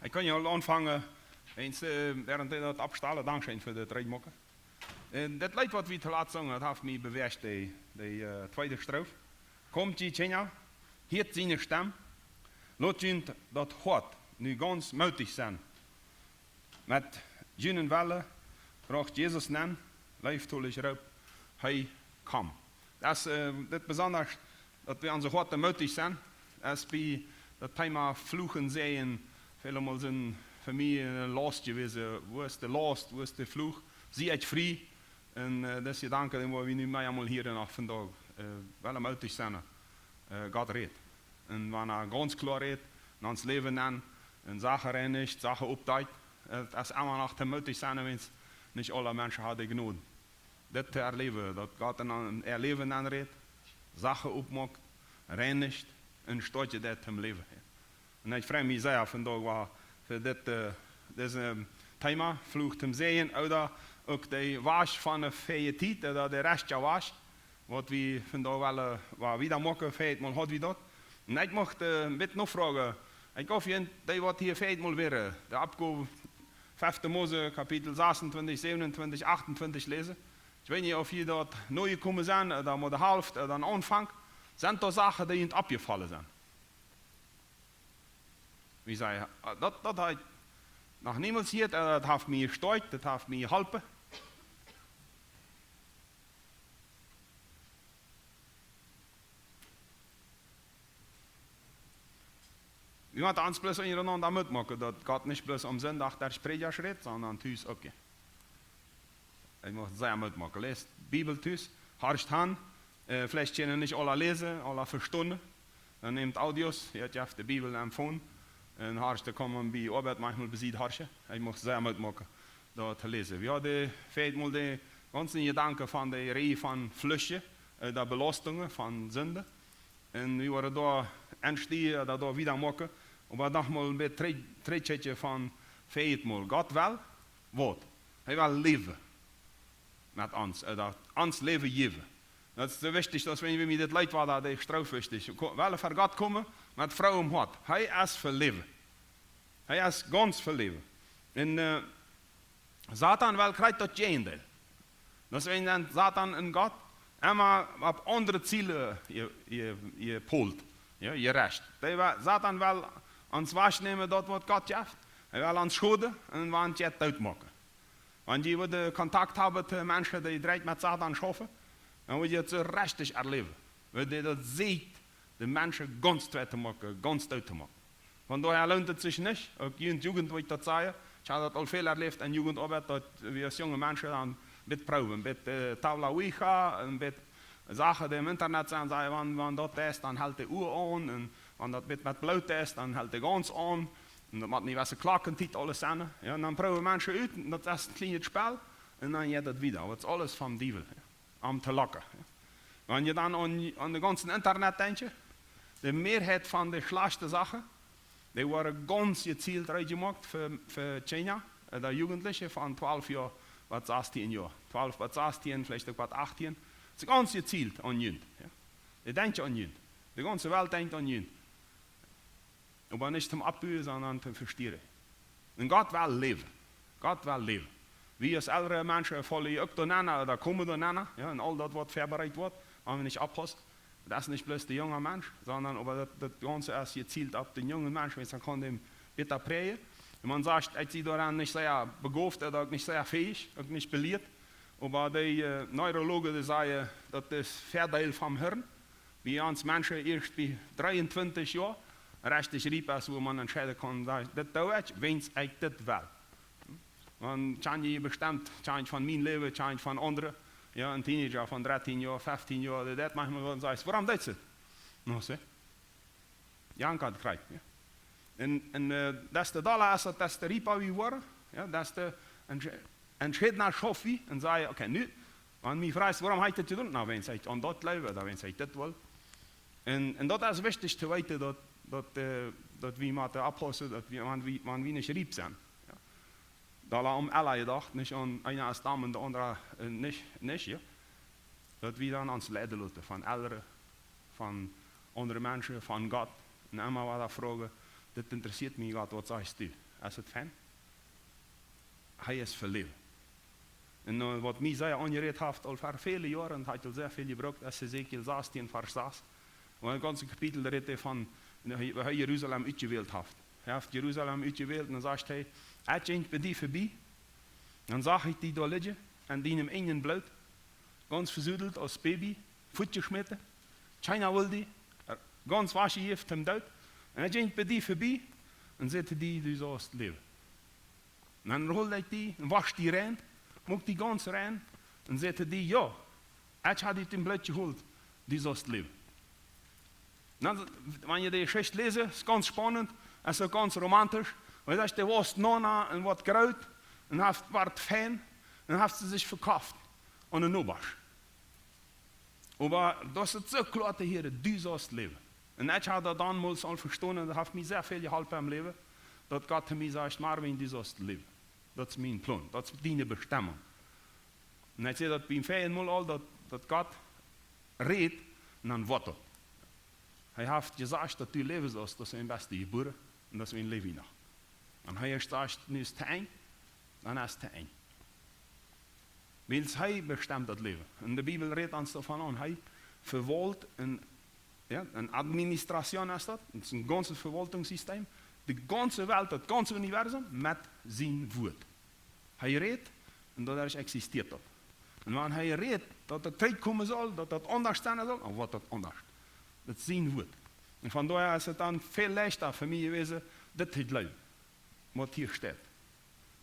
Ik kan je al aanvangen, eens während dat abstalen, dankzij voor het rijmokken. Dat lied wat we te laat zongen, dat heeft mij beweest, de tweede strofe. Komt je tjenja, hiert zijn stem, laat je dat God nu ganz mutig zijn. Met jenen welle, vraagt Jezus nen, leeftoelig roep, hij kom. Dat is het bijzonder, dat we aan zo God mutig zijn, als bij dat thema vloeken zijn, helemaal zijn familie last geweest, wo is de last, wo is de vloeg, zie het vrij. En dat is je danken waar we nu mee allemaal hier en vandaag wel mutig zijn. God redt. En wanneer ganz klaar redt, in ons leven aan, en zaken reinigt, zaken optijdt, dat is allemaal nog te mutig zijn, wens niet alle mensen hadden genoeg. Dit te erleven, dat God een erleven aanredt, zaken opmaakt, reinigt, en stoot je dat hem leven. En ik vraag me zelf vandaag waar voor dit thema vloegt hem zeeën, ouder ook de was van de vrije tijd, dat de restje was, wat we vandaag wel waar we dat maken, feit maar had we dat. En ik mocht een beetje nog vragen, ik hoop je dat wat hier feit moet weer, de Abko 5 Mose kapitel 26, 27, 28 lezen. Ik weet niet of je dat nooit gekomen zijn, dan maar de helft, dan aanvang, zijn er zaken die in het opgevallen zijn. Wie zei, dat had nog niemand ziet, dat heeft mij gesteund, dat heeft mij geholpen. We moeten ons plus ondereinander uitmaken, dat gaat niet plus om zondag der spreker redt, sondern thuis ook. Ik moet zeggen uitmaken. Lees de Bibel thuis, harst aan, vielleicht kunnen nicht alle lezen, alle verstaan. Dan neemt audio's, je hebt de Bibel en phone. En hartstikke komen bij arbeid manchmal bezit harsje. Ik mocht zelf uitmaken dat te lezen. We hadden feitelijk de ganze gedanken van de rij van flusje, de belastingen van zonde. En we waren daar aanstien, dat daar weer maken. Maar nogmaals een beetje treetje van feitelijk. God wel, wat? Hij wil leven met ons, dat ons leven geven. Dat is wichtig, dat wanneer we dit leid waar dat de straf wichtig. Wel voor God komen met vrouw om hart. Hij is voor leven. Hij is ganz voor leven. En Satan wel krijgt dat tegendeel. Dat is wanneer Satan en God immer op andere zielen je polt. Ja, je recht. Satan wil ons waarnemen dat wat God heeft. Hij wil ons schoden en want je het uitmaken. Want je wil contact hebben met mensen die direct met Satan schaffen. Dan wil je het zo rechtig erleven. Wil je dat ziet, de mensen ganz te maken, ganz uit te maken. Vandaar lohnt het zich niet. Ook in de jugend wil ik dat zeggen. Ik heb dat al veel erleefd in jugendarbeid, dat we als jonge mensen dan met proeven. Met tabla ouija, en met zaken die im internet zijn, zeggen, wanneer dat is, dan houdt de uur aan. En wanneer dat met bloot is, dan houdt de gans aan. En dat moet niet wel klakkentijd alles zijn. Ja, en dan proeven mensen uit, dat is een klein spel. En dan je dat weer. Dat is alles van dievel. Om te lokken. Wanneer je dan aan de ganze internet denkt, de meerheid van de slechte zaken, die worden ganz gezielt uitgemaakt voor China, de jugendlichen van 12 jaar tot 16 jaar. 12 tot 16, vielleicht ook wat 18. Het is ganz gezielt aan jullie. Ja. Je denkt aan jullie. De ganze wereld denkt aan jullie. Maar niet te opbuien, sondern te verstieren. En God wil leven. God wil leven. Wie als oudere mensen vallen ook doorheen, da komen doorheen, ja, en al dat wat voorbereid wordt, wenn we niet oppassen. Dat is niet bloß de jonge mens, sondern aber das Ganze ist gezielt auf den jungen Menschen, dann kann dem bitte prägen. Und man sagt, ich bin daran nicht sehr begabt oder auch nicht sehr fähig, auch nicht belehrt. Aber die Neurologen die sagen, das ist Verdeel vom Hirn. Wie uns Menschen erst bei 23 Jahren richtig riep ist, wo man entscheiden kann, das dauert, wenn ich das will. Want kan je bestemd, kan van mijn leven, kan van anderen. Ja, een teenager van 13 jaar, 15 jaar, dat mag me wel zeggen. Waarom deed ze het? Nou, zeg. Ja, kan het krijgen. Ja. En dat is de dollar, dat is de ripa wie worden. Ja, dat is de entscheid naar schof wie. En zei, oké, nu. Want mij vraagt, waarom ga je dit doen? Nou, wens ik aan dat leven, dan wens ik dit wel. En dat is wichtig te weten, dat we moeten oplossen, dat we, want we niet riep zijn. Dat om alle gedacht, niet aan een stam en de andere niet. Ja. Dat we dan ons leiden laten van ouderen, van andere mensen, van God. En allemaal wat vragen, dit interesseert me God, wat zegt u? is het fan. Hij is voor leven. En wat mij zei aangereed heeft al voor vele jaren, en hij heeft al zeer veel gebruikt, is Ezekiel 16 vers 6. Waar een ganze kapitel redt van, waar hij Jeruzalem uitgewählt heeft. Hij heeft Jeruzalem uitgewählt en dan zegt hij, als je bij die voorbij, dan zag ik die daar liggen en die hem in en bloot, ganz verzoedeld als baby, voetje schmitten. China wil die, ganz wasje heeft hem dood. En als je bij die voorbij, dan zette die dus als het leven. En dan rolde ik die, en was die rein, mocht die ganz rein, en zette die, ja, als had hij het bloot gehoord, die is als het leven. Dan, wanneer je die Geschichte leest, is het ganz spannend, es ist ganz romantisch. Weil das der was Nonna und was Kraut und war Fan und hat sie sich verkauft an den Obersch. Aber das ist so klar, hier, du sollst leben. Und ich habe das damals al verstanden und das hat mir sehr viel geholfen im Leben, dass Gott mir sagt, Marvin, du sollst leben. Das ist mein Plan, das ist deine Bestimmung. Und ich sehe das beim Fan mal all, dass Gott redet und dann wartet. Hij heeft gezegd dat u leven zoals, dat zijn beste geboren en dat is een leven nog. En hij zegt, nu is het eind, dan is het eind. Want hij bestemt dat leven. En de Bijbel redt ons daarvan aan. Hij verwalt een administratie is dat. Het is een ganse verwaltingssysteem. De ganze wereld, het ganze universum met zijn woord. Hij redt en dat existeert dat. En wanneer hij redt dat het tijd komen zal, dat dat anders zijn zal, dan wordt dat anders. Dat is zijn woord. En vandaar is het dan veel leichter voor mij geweest, dit het leuk, wat hier staat.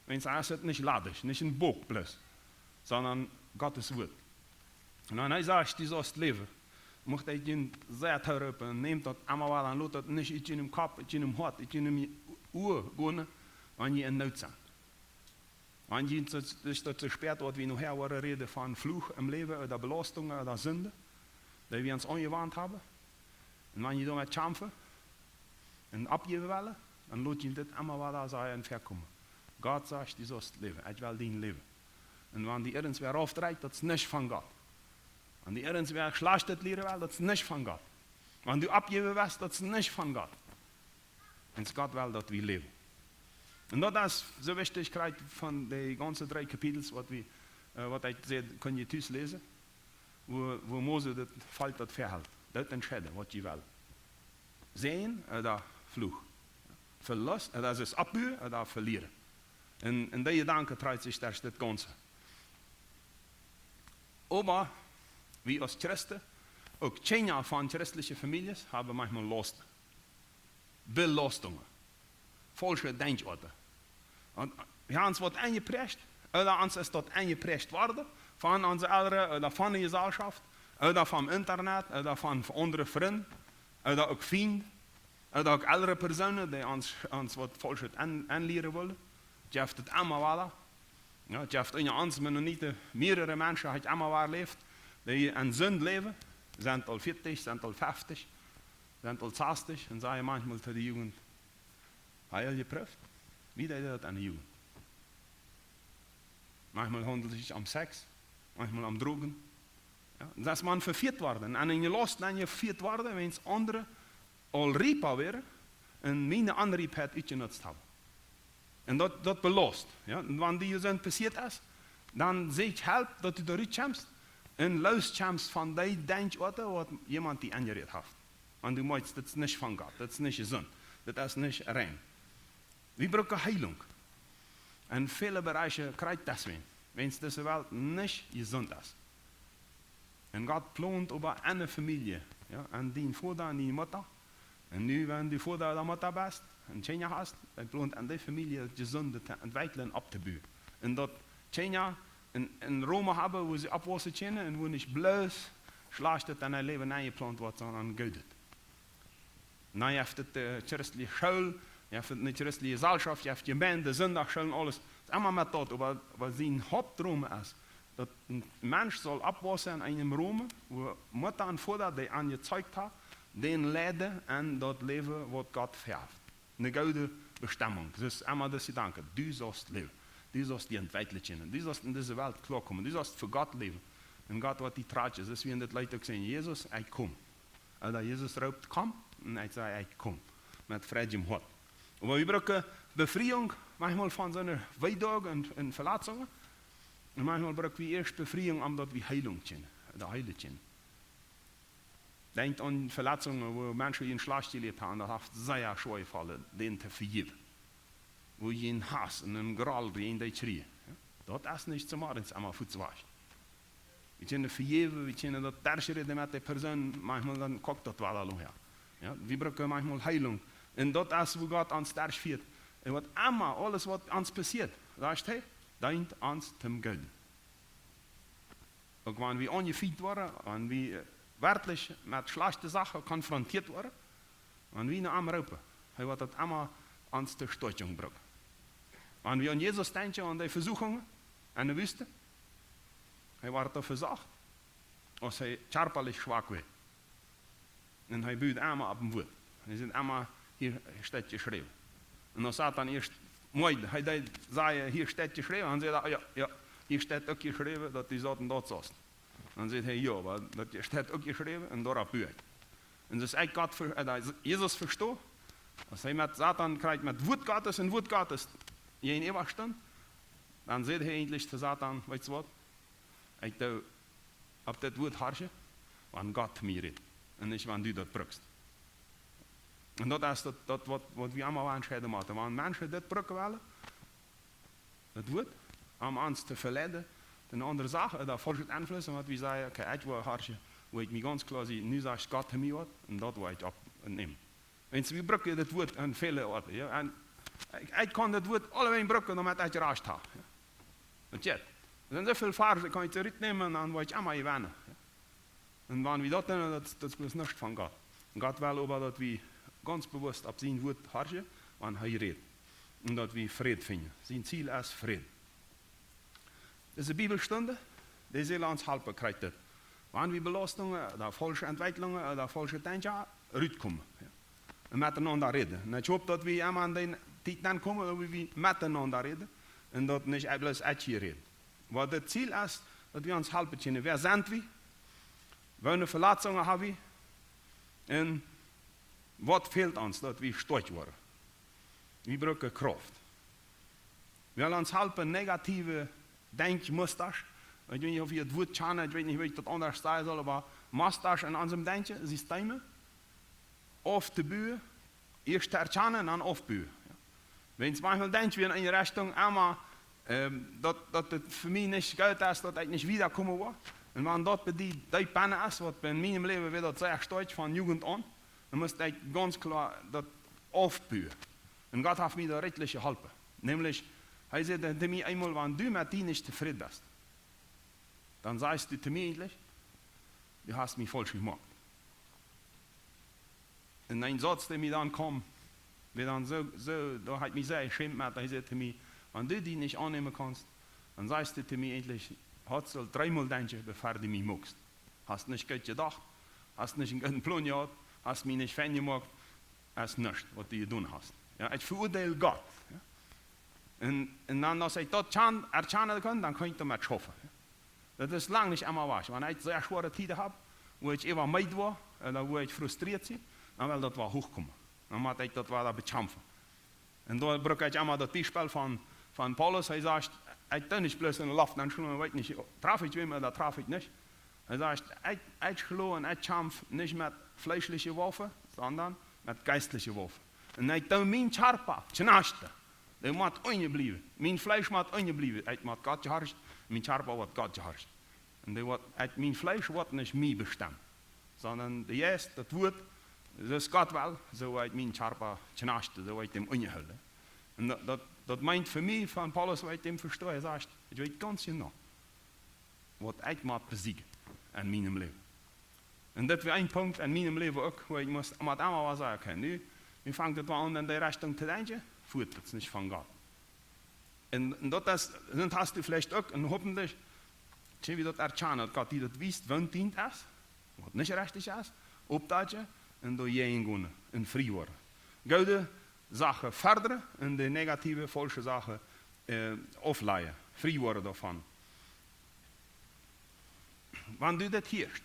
Want als het niet ladisch, niet een boek plus, sondern Gottes woord. En dan hij zegt, die zoals het leven, mocht hij je zeer terug en neemt dat allemaal wel en laat dat niet iets in hem kop, iets in hem hart, iets in hem oor gaan, wanneer je in nood bent. Wanneer je dat zo spät wordt, wie nog her worden reden van vloeg im leven, oder belastingen, oder zonde, die we ons aangewaand hebben. En wanneer je dan met kämpfen en opgeven willen, dan laat je dit allemaal wel daar zijn en verkomen. God zegt, die zoals het leven, ik wil dien leven. En wanneer die ergens weer afdraait, dat is niet van God. Wanneer die ergens weer slecht het leren wil, dat is niet van God. Wanneer du opgeven was, dat is niet van God. En God wil dat we leven. En dat is zo wichtigheid van de ganze 3 kapitels, wat ik zei, kun je thuis lezen, wo Mose dat valt dat verhaal. Dat entscheiden wat je wil. Zijn of vloeg. Verlust, dat is opburen of verlieren. En die gedanke draait zich daar dit ganze. Maar, wie als Christen, ook Kinder van christliche families, hebben manchmal Last. Belastungen. Falsche Denkorten. Hans wordt aangeprecht, oder ons is dat aangeprecht worden, van onze ouderen, oder van de gezelschap, oder van internet, oder van andere vrienden, oder ook vrienden, oder ook andere personen die ons wat falsch aanleren willen. Je hebt het allemaal wel. Ja, je hebt in ons Mennoniten meerdere mensen die allemaal waar leeft, die in zund leven, zijn al 40, zijn al 50, zijn al 60 en zeggen manchmal tegen de jugend, heb je geprüft? Wie deed dat aan de jugend? Manchmal handelt het zich om seks, manchmal om drogen. Ja, dat man vervierd worden. En in je last dan je vervierd worden, wens anderen al rijp werden en mijn onrijpheid uitgenutst hebben. En dat belast. Ja? En wanneer die zin passiert is, dan zeg ik help dat je eruit komt en luistert van die denkorten wat iemand die aangereed heeft. Want du meinst, dat is niet van God, dat is niet gezond, dat is niet rein. We brauchen Heilung. En vele bereichen krijgt deswegen, wenn es deze wereld niet gezond is. En God plant over eine Familie, ja, en die Vater en die Mutter. En nu, wenn die Vater oder Mutter bist, en Kinder hast, dan plant aan die Familie het gezonde te ontwikkelen op te bouwen. En dat Kinder een Rome hebben, wo ze opwassen kunnen, en wo niet bloos slecht het in hun leven aangeplant wordt, sondern goed. Dan heeft het de christelijke school, je hebt het de christelijke gezelschap, je hebt je band, de zondagschool, alles. Het is allemaal met dat, wat zijn hoofddroom is. Dat een mens zal opwassen in einem Rome, wo Mutter en Vater die aangezeugt hebben, den leiden en dat leven wat God verheft. Een goede bestemming. Dus allemaal dat gedanken. Du sollst leven. Du sollst die ontwikkelen. Du sollst in deze wereld klaarkomen. Du sollst voor God leven. En God wat die traatjes. Dus wie in dit leid ook zeggen, Jezus, ik kom. En dat Jezus roept, kom. En hij zei, ik kom. Met vrede im hart. Maar we brauchen Befreiung, manchmal von so einer Weidung und Verletzungen. Und manchmal brauchen wir erst Befreiung, um dort wie Heilung zu haben. Denkt an Verletzungen, wo Menschen ihren Schlag gelebt haben, das hat sehr schwer gefallen, denen zu vergeben. Wo je in Hass und in Groll in die schrie. Dort ist nicht zum Morgens einmal für zu waschen. Wir können vergeben, wir können das Tertiäre mit der Person, manchmal dann guckt das wel al her. Ja, wir brauchen manchmal Heilung. Und dort ist, wo Gott uns Tertiär führt. Und was immer, alles was uns passiert, sagt er, dient uns zum Geld. Auch wenn wir angefickt waren, wenn wir wirklich mit schlechten Sachen konfrontiert waren, wenn wir nach ihm rufen, er wird das immer uns zur Stützung bringen. Wenn wir an Jesus denken und die Versuchungen in der Wüste, er wird dafür versucht, als er körperlich schwach wird. Und er büht einmal auf dem Wort. Er sind einmal, hier steht geschrieben. Und dann sagt dann erst, er sagt, hier steht geschrieben, und dann sagt er, ja, hier steht auch geschrieben, dass die Sorten dort saßen. Dann sagt er, ja, aber das steht auch geschrieben, und dort büht. Und das ist echt Gott, Jesus versteht, als er mit Satan kriegt, mit Wut Gottes und Wut Gottes, jeden Ewigstand, dann sagt er endlich zu Satan, weißt du was? Ich darf auf das Wort herrschen, wenn Gott mir redet, und nicht, wenn du das brauchst. Und das ist das, was wir einmal entscheiden müssen. Wenn Menschen das brauchen wollen, das Wort, um uns zu verleiden, eine andere Sache, da falsche Einfluss, und wir sagen, okay, ich will herrschen, wo ich mir ganz klar sehe, nu sagt Gott mir was, und das will ich abnehmen. Wenn wir brauchen das Wort an viele Orten, ja, und ich kann das Wort alle brauchen, damit ich Rast habe. Ja. Und jetzt, er sind so viele Farben, kann ich zurücknehmen, und dann will ich einmal gewinnen. Ja. Und wenn wir das tun, das ist nicht von Gott. Und Gott will aber, dass wir ganz bewusst auf sein Wort herrschen, wenn er redet. Und dass wir Frieden finden. Sein Ziel ist Frieden. Das ist eine Bibelstunde, die soll uns helfen, kriegt das. Wenn wir Belastungen, oder falsche Entwicklungen, oder falsche Denken rauskommen. Ja. Und miteinander reden. Und ich hoffe, dass wir einmal an den Zeit kommen, wo wir miteinander reden. Und dass nicht bloß ich hier reden. Weil das Ziel ist, dass wir uns helfen können. Wer sind wir? Welche Verletzungen haben wir? Und was fehlt uns, dass wir stark werden? Wir brauchen Kraft. Wir wollen uns helfen, negative Denkmuster. Ich weiß nicht, ob ihr das Wort kennen, ich weiß nicht, wie ich das anders sagen soll, aber Muster in unserem Denken, Systeme, aufzubauen, erst erkennen und dann aufbauen. Wenn es manchmal denkt, wir in eine Richtung, einmal, dass das für mich nicht Geld ist, dass ich nicht wiederkommen will. Und wenn dort bei die Panne ist, was in meinem Leben wieder sehr stark von Jugend an, dann muss ich ganz klar das aufbauen. Und Gott hat mir da rechtlich geholfen. Nämlich, er sagt zu mir einmal, wenn du mit dir nicht zufrieden bist, dann sagst du zu mir endlich, du hast mich falsch gemacht. Und ein Satz, der mir dann kam, da hat mich sehr geschämt, er sagt zu mir, wenn du die nicht annehmen kannst, dann sagst du zu mir endlich, hast du 3-mal denken, bevor du mich magst. Hast nicht gut gedacht, hast nicht einen guten Plan gehabt, hast mich nicht Fan gemacht, hast nichts, was du getan hast. Ja, ich verurteile Gott. Ja. Und dann, als ich das erkennen kann, dann kann ich damit schaffen. Ja. Das ist lange nicht einmal was. Wenn ich sehr schwere Zeiten habe, wo ich immer müde war, oder wo ich frustriert bin, dann will das wel hochkommen. Dann muss ich das wel bekämpfen. Und da brauche ich einmal das Beispiel von Paulus. Er sagt, ich bin nicht bloß in der Luft, dann schon, weiß nicht, traf ich jemanden oder traf ich nicht. Er sagt, ich glaube und ich kämpfe nicht mit fleischlichen Waffen, sondern mit geistlichen Waffen. Und ich tue mein Körper, Knaste, der muss ungebleiben. Mein Fleisch muss ungebleiben. Ich muss Gott geharrscht, mein Körper wird Gott geharrscht. Und mein Fleisch wird nicht mir bestimmt, sondern das Wort, das Gott will, so wird mein Körper Knaste, so wird dem ungehalten. Und das meint für mich, von Paulus, weil ich dem verstehe, er sagt, ich weiß ganz genau, was ich mal besiegen in meinem Leben. Und das wäre ein Punkt in meinem Leben auch, wo ich muss einmal was sagen kann. Nu, wir fangen das an, in die Richtung zu denken, führt das nicht von Gott. Und das hast du vielleicht auch, und hoffentlich, wie das erkennen, dass Gott dir das wisst, wann dient es, was nicht richtig ist, aufdagen und durch jeden gehen und frei werden. Gute Sachen fördern und die negative, falsche Sachen aufleihen, frei werden davon. Wenn du das hörst,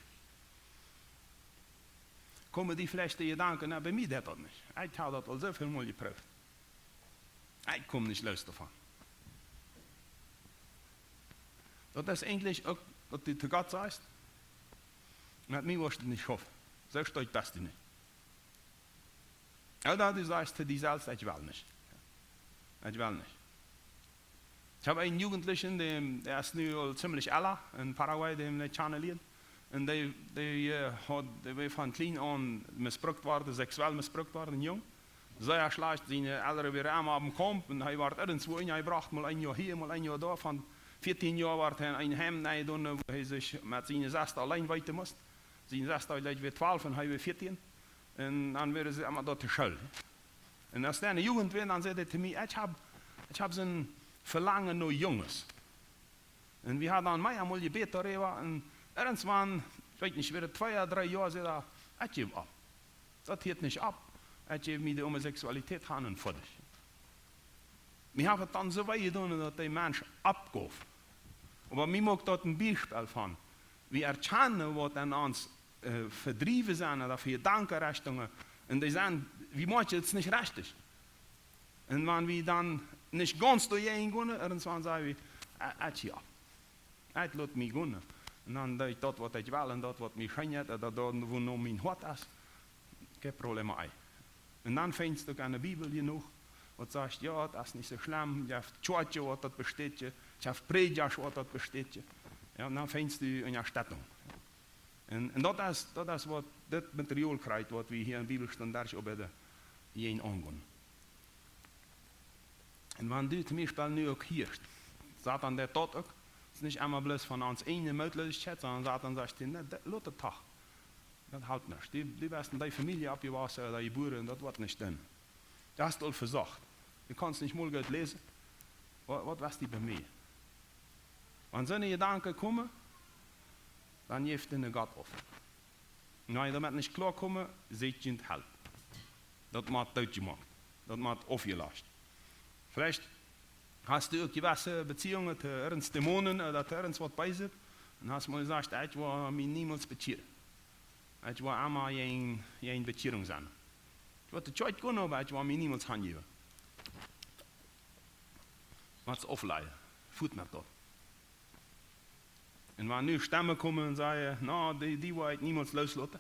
kommen die vielleicht die Gedanken, na, bei mir das nicht. Ich habe das al so viel Mal geprüft. Ik kom niet los davon. Dat is eigentlich ook wat du zu Gott sagst. Mit mir wirst du nicht schaffen. So steht das dir nicht. Oder du sagst zu dir selbst, ich will nicht. Ich will nicht. Ich habe einen Jugendlichen, der ist nu ziemlich alt in Paraguay, dem ich kennengelernt. Und der war von klein an missbraucht worden, sexuell missbraucht worden, jung. Sehr schlecht, seine Eltern waren einmal am Kamp und er war irgendwo gebracht, mal ein Jahr hier, mal ein Jahr da. Von 14 Jahren war er in ein Heim reingedun, wo er sich mit seiner Schwester allein weiter musste. Seine Schwester war 12 und er war 14. Und dann werden sie immer dort zur Schule. Und als der eine Jugend war, dann sagte er zu mir, ich hab so ein Verlangen nach Jungs. Und wir haben dann mehr einmal gebeten darüber. Und irgendwann, ich weiß nicht, wieder 2 oder 3 Jahre, sagt er, ich gebe ab. Das hört nicht ab. Ich gebe mir die Homosexualität an und fertig. Wir haben dann so weit getan, dass der Mensch abgeht. Aber mir mag dort ein Beispiel von. Wir erkennen, was an uns verdrieven sind, oder für Gedankenrichtungen. Und die sagen, wie macht jetzt nicht richtig? Und wenn wir dann nicht ganz durchgehen können, irgendwann sagen wir, ich ja. Ich lasse mich gehen. Und dann doe ich das, was ich will, und das, was mich schämt, oder das, wo noch mein Hort ist. Kein Problem. Und dann fängst du an der Bibel genug, und sagst, ja, das ist nicht so schlimm, ich habe Tschotje, was das besteht, ich habe Predigt, was das besteht. Ja, und dann fängst du in der Stattung. Und das ist, was das Material kriegt, was wir hier in der Bibelstunde über jeden angehen. Und wenn du zum Beispiel nu auch hier, Satan der tot auch, es ist nicht einmal bloß von uns eine Möglichkeit, sondern Satan sagt dir, ne, lass das Tag. Das halt nicht. Du wirst in deine Familie abgewaschen oder die Buren, das wird nicht drin. Du hast all versagt. Du kannst nicht mal gut lesen. Was weißt du bei mir? Wenn so eine Gedanken kommen, dann gibt es Gott auf. Und wenn ihr damit nicht klarkommen, seht ihr nicht helfen. Das macht Deutsch gemacht. Das macht aufgelassen. Vielleicht hast du auch gewisse Beziehungen zu irgendeinen Dämonen oder zu irgendwas bei sich. Und hast mal gesagt, ich will mich niemals beziehen. Ich will einmal in Beziehung sein. Ich will die Zeit gehen, aber ich will mich niemals hingeben. Was aufleihen. Führt mir das. Und wenn nu Stimmen kommen und sagen, no, die will ich niemals loslassen,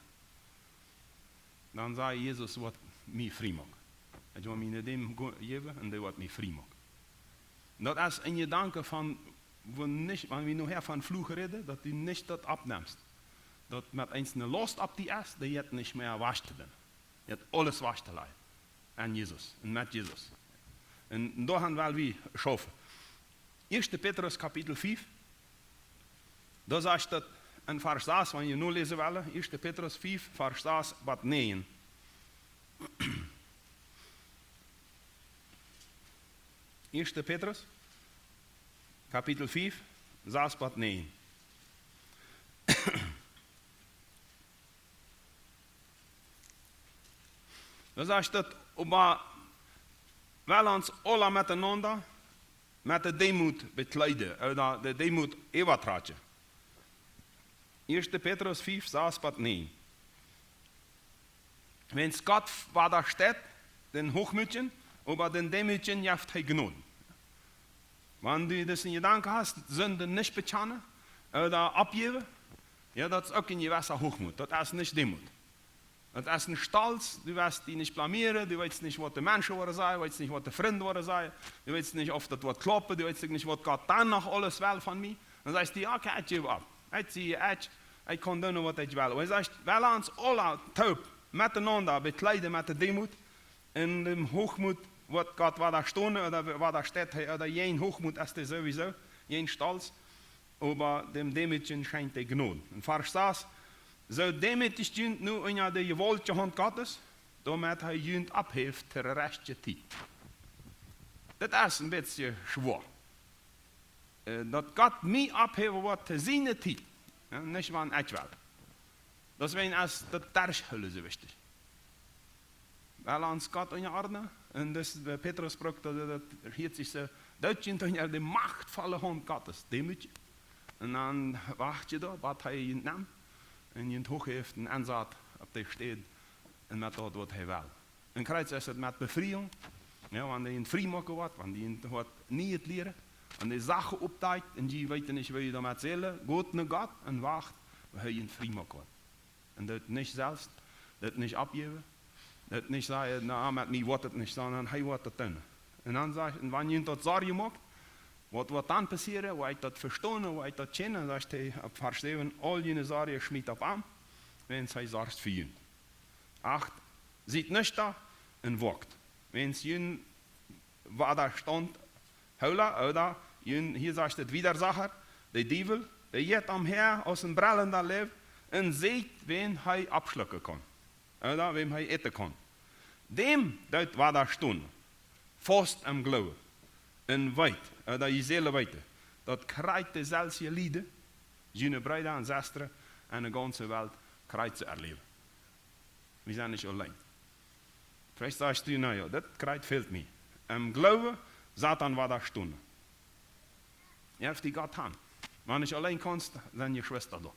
dann sagt Jesus, was mich frei macht. Ich will mich nicht dem geben und der wird mich frei machen. Das ist ein Gedanke von, wenn wir nachher von Fluch reden, dass du nicht das abnimmst. Dass mit eine Last ab die ist, die hat nicht mehr waschen. Die hat alles waschen an Jesus und mit Jesus. Und da haben wir schaffen. 1. Petrus Kapitel 5. Da sagt das in Vers 6, wenn ihr nur lesen wollt, 1. Petrus 5, Vers 6, bis 9. 1. Petrus, Kapitel 5, 6 bis 9. Da sagt das, aber weil uns alle miteinander mit der Demut bekleiden, oder der Demut übertragen. 1. Petrus 5, 6 bis 9. Wenn es Gott war da steht, den Hochmütigen, aber den Demütigen jaft er Gnade. Wenn du das in Gedanken hast, Sünde nicht bekennen oder abgeben, ja, das ist auch ein gewisser Hochmut. Das ist nicht Demut. Das ist ein Stolz, du wirst dich nicht blamieren, du weißt nicht, was die Menschen sagen, du weißt nicht, was die Freunde sagen, du weißt nicht, ob das wird klappen, du weißt nicht, was Gott dann noch alles will von mir. Dann sagst du, okay, ich gebe ab. Ich kann tun, was ich will. Und er sagt, weil uns alle taub miteinander bekleiden mit der Demut, in dem Hochmut, was Gott war da stehen, oder war da steht, oder jen Hochmut ist der sowieso, jen Stolz, aber dem Demütigen scheint der Gnade. Und Vers 6, so demütig jünt nu in der gewollte Hand Gottes, damit er jünt abhilft zur rechten Zeit. Das ist ein bisschen schwer. Dass Gott mich abheben wird zu seiner Zeit, ja, nicht wann ich will. Deswegen ist das Terschhülle so wichtig. Weil uns Gott in Ordnung, und das Petrus spricht, das hielt sich so, das jünt in die machtvolle Hand Gottes, demütig. Und dann wacht je da, was er jünt nimmt. En je hooggeeft een aanzet op de steed en met dat wat hij wil. En krijgt is het met bevrijding, Ja, wanneer je een vrij maken wordt, wanneer je wat niet leren, en die Sachen opteilt, en je weet niet wat je daarmee erzählen, geht naar God en wacht, waar je een vrij maken wordt. En dat niet zelfs, dat niet afgeven, dat niet zeggen, nou, met mij wordt het niet, sondern hij wordt het doen. En dan zeg je, wanneer je dat zorgen maakt, wat wordt dan passeren, waar je dat verstaan, waar je dat kennen, dan zegt hij op vers 7, al je zorgen schmiet op aan, wenn hij zorgt voor je. 8, ziet niet daar en wacht. Wenn je waar daar stond, Hola, hier zegt het Widersacher, de duivel, die jet am Heer aus een brallender leef en ziet wen hij abschlucken kan. Oder wem hij eten kan. Dem, dat waar daar stond, vast am geloven, en weet, oder je zullen weten, dat krijgt dezelfde lieden, zijn broeder en zusteren en de ganze wereld krijgt ze erleven. We zijn niet alleen. Vielleicht sagst du, nou ja, dat krijgt veel meer. Geloven, Satan war da stund. Je hebt die Gott aan. Wanneer je alleen kannst, dan je Schwester da.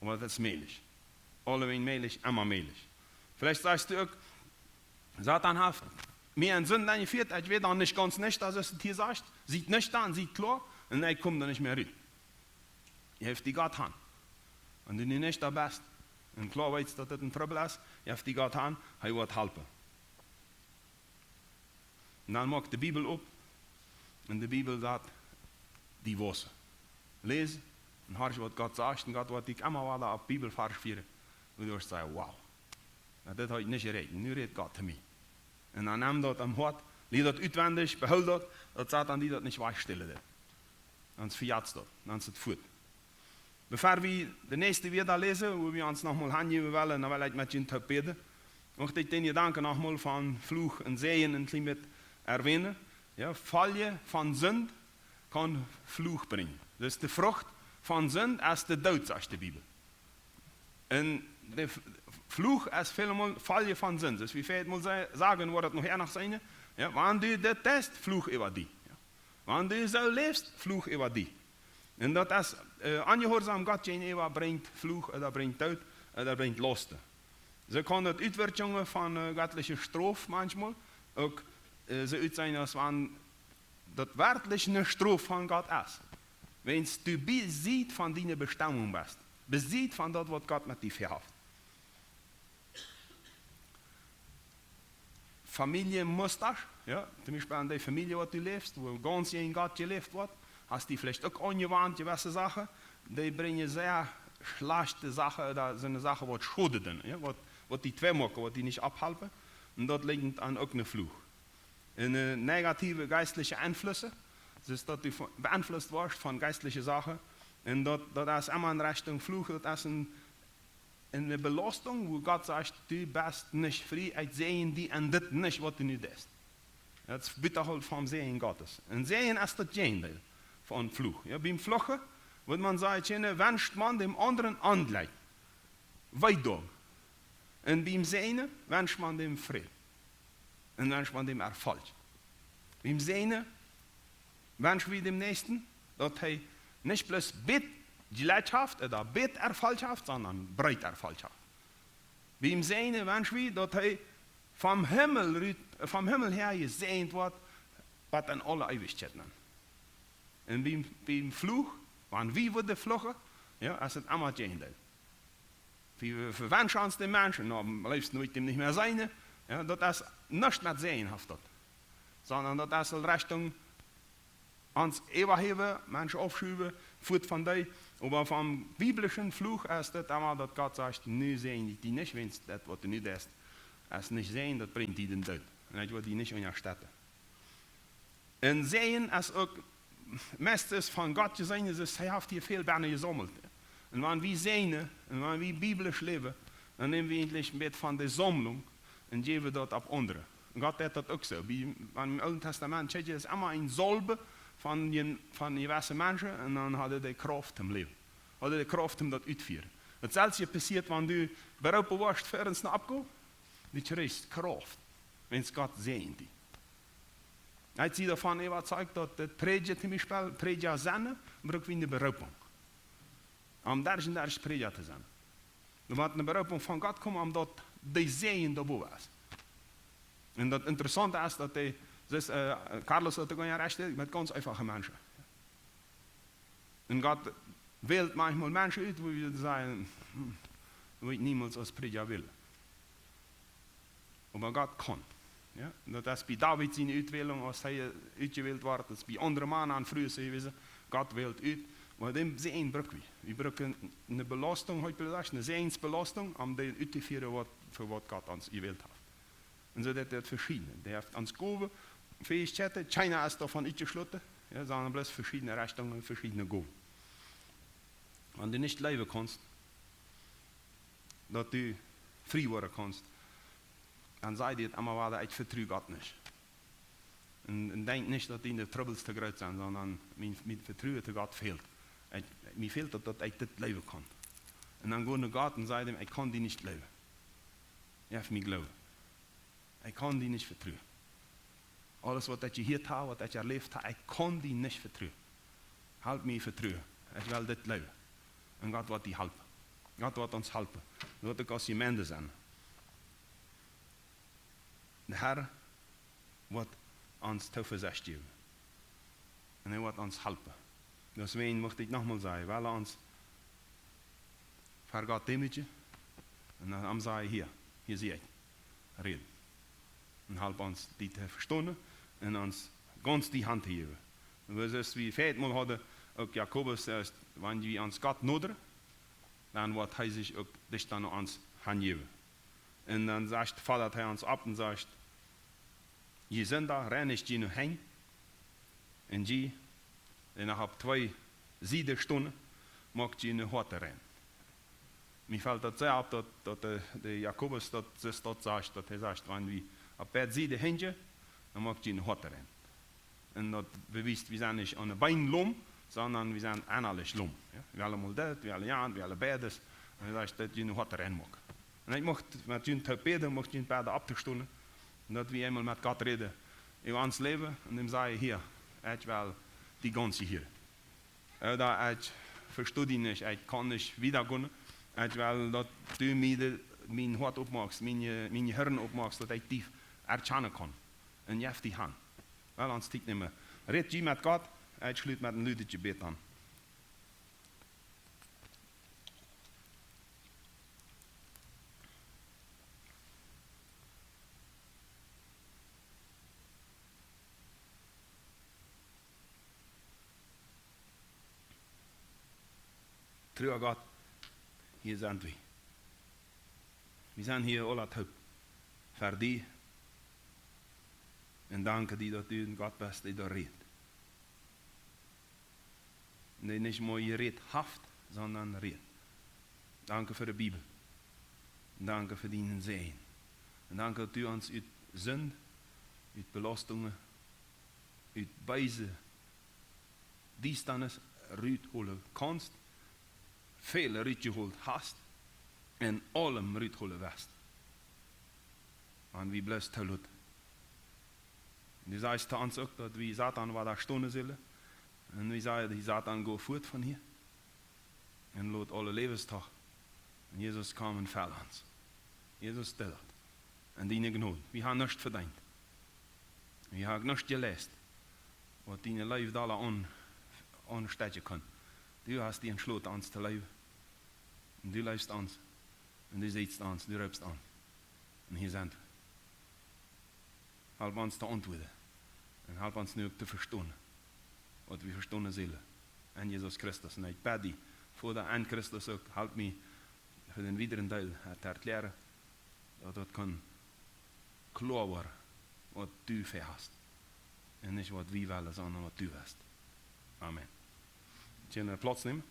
Aber das ist mehlig. Alleweil mehlig, immer mehlig. Vielleicht sagst du auch, Satan hat mehr in Sünden eingeführt, ich weiß dann nicht ganz nicht, dass es hier sagt, sieht nicht an, sieht klar, und er kommt dann nicht mehr rein. Je hebt die Gott aan. Und du nicht da bist, und klar weißt, dass das ein Trouble ist, je hebt die Gott aan, er wird helfen. En dan maakt de Bibel op. En de Bibel sagt, die Worte. Lees en hoor je wat God zegt. En God wat ik allemaal wel op Bibelvers vieren. En dan zeg je, wauw. Dat had ik niet gereden. Nu redt God te mij. En dan neem dat am hart. Leer dat uitwendig. Behoud dat. Dat Satan die dat niet wegstellen. Dan is verjaarst dat. Dan is het voet. Bevor we de nächste wieder lezen. Hoe we ons nogmaals handgeven willen. Dan wil ik met je bidden. Mocht ik den Gedanken nogmaals van vloeg en zeeën en klimaat erwähnen, ja, Falle von Sünd kann Fluch bringen. Dus de vrucht van Sünd ist de dood, zegt de Bibel. En de Fluch ist vielmal Falle von Sünd. Dus wie viel muss sagen, wordt het nog erg zijn? Ja, wanneer du dit test, fluch über die. Ja. Wanneer du zo leefst, fluch über die. En dat is ongehoorzaam God gegenüber brengt fluch, dat brengt dood, dat brengt lasten. Ze kan het uitwerkingen van gottelijke straf manchmal ook so uitzien als wanneer dat werkelijk een straf van God is. Wenn du beziet van die bestemming bent, beziet van dat wat God met die verhaft. Familie muss das, ja, zum Beispiel an der Familie, wo du lebst, wo ganz in Gott gelebt wird, hast du vielleicht auch angewandt gewisse Sachen, die bringen sehr schlechte Sachen, oder so eine Sache, die schaden, ja, was die zwei machen, was die nicht abhalten, und dort liegt dann auch eine Fluch. Eine negative geistliche Einflüsse, das ist, dass du beeinflusst wirst von geistlichen Sachen, und dort ist immer in Richtung Fluch, das ist eine Belastung, wo Gott sagt, du bist nicht frei, ich sehe die und das nicht, was du nicht tust. Das ist bitte halt vom Sehen Gottes. Und Sehen ist das Gegenteil von Fluch. Ja, beim Fluchen würde man sagen, wünscht man dem anderen Anleid, Weidung. Und beim Sehen wünscht man dem Frieden. Und wünscht man dem Erfolg. Beim Sehen wünscht wir dem Nächsten, dass er nicht bloß bitte, Geleidschafft oder Betterfallschaft, sondern Breiterfallschaft. Beim Sehnen wünschen wir, dass er vom Himmel her gesehnt wird, was an alle Ewigkeiten. Und beim Fluch, wenn wir würden fluchen, ja, ist es immer geändert. Wir verwünschen uns den Menschen, am liebsten wird dem nicht mehr sein, ja, das ist nicht mehr sehenhaft, sondern das ist Richtung ans Eberheben, Menschen aufschieben, Furt von dir. Aber vom biblischen Fluch ist das einmal, dass Gott sagt, nu sehen die nicht, wenn das, was du nicht hast, es nicht sehen, das bringt die den Tod. Und ich will die nicht unterstützen. Und sehen ist auch, meistens von Gott gesehen, ist er hat hier viel Berne gesammelt. Und wenn wir sehen, und wenn wir biblisch leben, dann nehmen wir endlich mit von der Sammlung und geben das ab andere. Und Gott hat das auch so. Im Alten Testament steht es immer ein Salbe von gewissen Menschen und dann hat er die Kraft im Leben. Hat er die Kraft, um das auszuführen. Dasselbe passiert, wenn du berufen wirst, für uns abgehen, du kriegst Kraft, wenn es Gott sehen die. Ich bin davon überzeugt, dass das Prediger zum Beispiel, Prediger sein, braucht wie eine Berufung. Um der Prediger zu sein. Du musst eine Berufung von Gott kommen, um dort die Sehen da wo ist. En dat interessante is dat Carlos hat ja recht mit ganz einfachen Menschen. Und Gott wählt manchmal Menschen aus, wo wir sagen, wo ich niemals als Prediger will. Aber Gott kann. Ja? Das ist bei David seine Auswählung, als er ausgewählt wurde, das ist bei anderen Männern früher gewesen. Gott wählt aus. Maar dan zijn brug we bruggen een belasting, een zijnsbelasting, om de uit te voeren voor wat God ons gewählt heeft. En zo dat het verschiedene. Die heeft ons gegeven, Fähigkeiten. China ist davon uitgesloten. Ja, sondern bloß verschiedene Richtungen, verschiedene Go. Wenn du nicht leben kannst, dass du frei werden kannst, dann sei dir immer weiter, ich vertraue Gott nicht. Und denk nicht, dass die in den Troubles zu groß sind, sondern mein Vertrauen zu Gott fehlt. Mir fehlt, dass ich das leben kann. Und dann gehe ich Gott und sage ihm, ich kann die nicht leben. Ich habe mich glauben. Ich kann die nicht vertrauen. Alles, was ich hier habe, was ich erlebt habe, ich kann die nicht vertrauen. Halt mich vertrauen. Ich will das leben. Und Gott wird die helfen. Gott wird uns helfen. Dat ik als gemeente zijn. De Herr wird uns Zuversicht geben. Und wird uns helfen. Deswegen möchte ich nochmal sagen, weil uns für Gott demütigen. Und dann sage ich hier sehe ich, reden. Und help uns die zu verstehen und uns ganz die Hand geben. Und was wie viermal hadden, ook Jakobus zegt, wanneer we ons Gott nodig, dan wordt hij zich ook dicht aan ons handgeven. En dan zegt Vater hij ons op en zegt, je zondag reinigt je nu heen. En je, en nach 2 Stunden, maakt je nu hart rein. Mir fällt das sehr auf, dass der Jakobus dort sagt, dass er sagt, wenn wir auf der Seite hängen, dann macht je een hart rein. Und das beweist, wir sind nicht an den Beinen lom, sondern wir sind innerlich lom. Ja? Wir alle mal das, wir alle ja, wir alle beides. Und er sagt, dass je een hart rein macht. Und ich möchte mit ihnen beten, möchte ihnen beide abzustunden, und dass wir einmal mit Gott reden über uns Leben, und ihm sage hier, ich will die ganze hier. Oder ich verstehe die nicht, ich kann nicht wiedergehen. Ich will, dass du mir mein Hart opmachst, meine Hirn opmachst, dass ich die erkennen kann. Und je hebt die Hand. Weil ons stikt niet meer. Red je met God, ik sluit met een luidetje gebed aan. Trouw God, hier zijn we. We zijn hier alle het voor die. En danke dir, dass du ein Gott bist, der da redet. Und der nicht nur hier redet haft, sondern redet. Danke für die Bibel. Und danke für deinen Segen. Und danke, dass du uns uit Sünde, uit Belastungen, uit beide Distanz rausholen kannst, viel rausgeholt hast, und allem rausholen wirst. Und wie blöd toll. Du sagst zu uns auch, dass wir Satan war da Stunde sollen. Und wir sagen, die Satan geht fort von hier. Und lädt alle Lebenstag. Und Jesus kam und fällt uns. Jesus stellt. Und deine Gnade. Wir haben nichts verdient. Wir haben nichts gelesen, was deine Leben alle anstecken kann. Du hast die entschlossen, uns zu leben. Und du lebst uns. Und du siehst uns, du rebst an. Und hier sind wir. Help ons te antwoorden. En help ons nu ook te verstaan. Wat we verstaan zullen. En Jezus Christus. En ik bid die voor de en Christus ook. Help me voor den weiteren deel te erklären. Dat het kan klaar worden. Wat du verhast. En niet wat we willen, sondern wat du willst. Amen. Zullen we plaats nemen?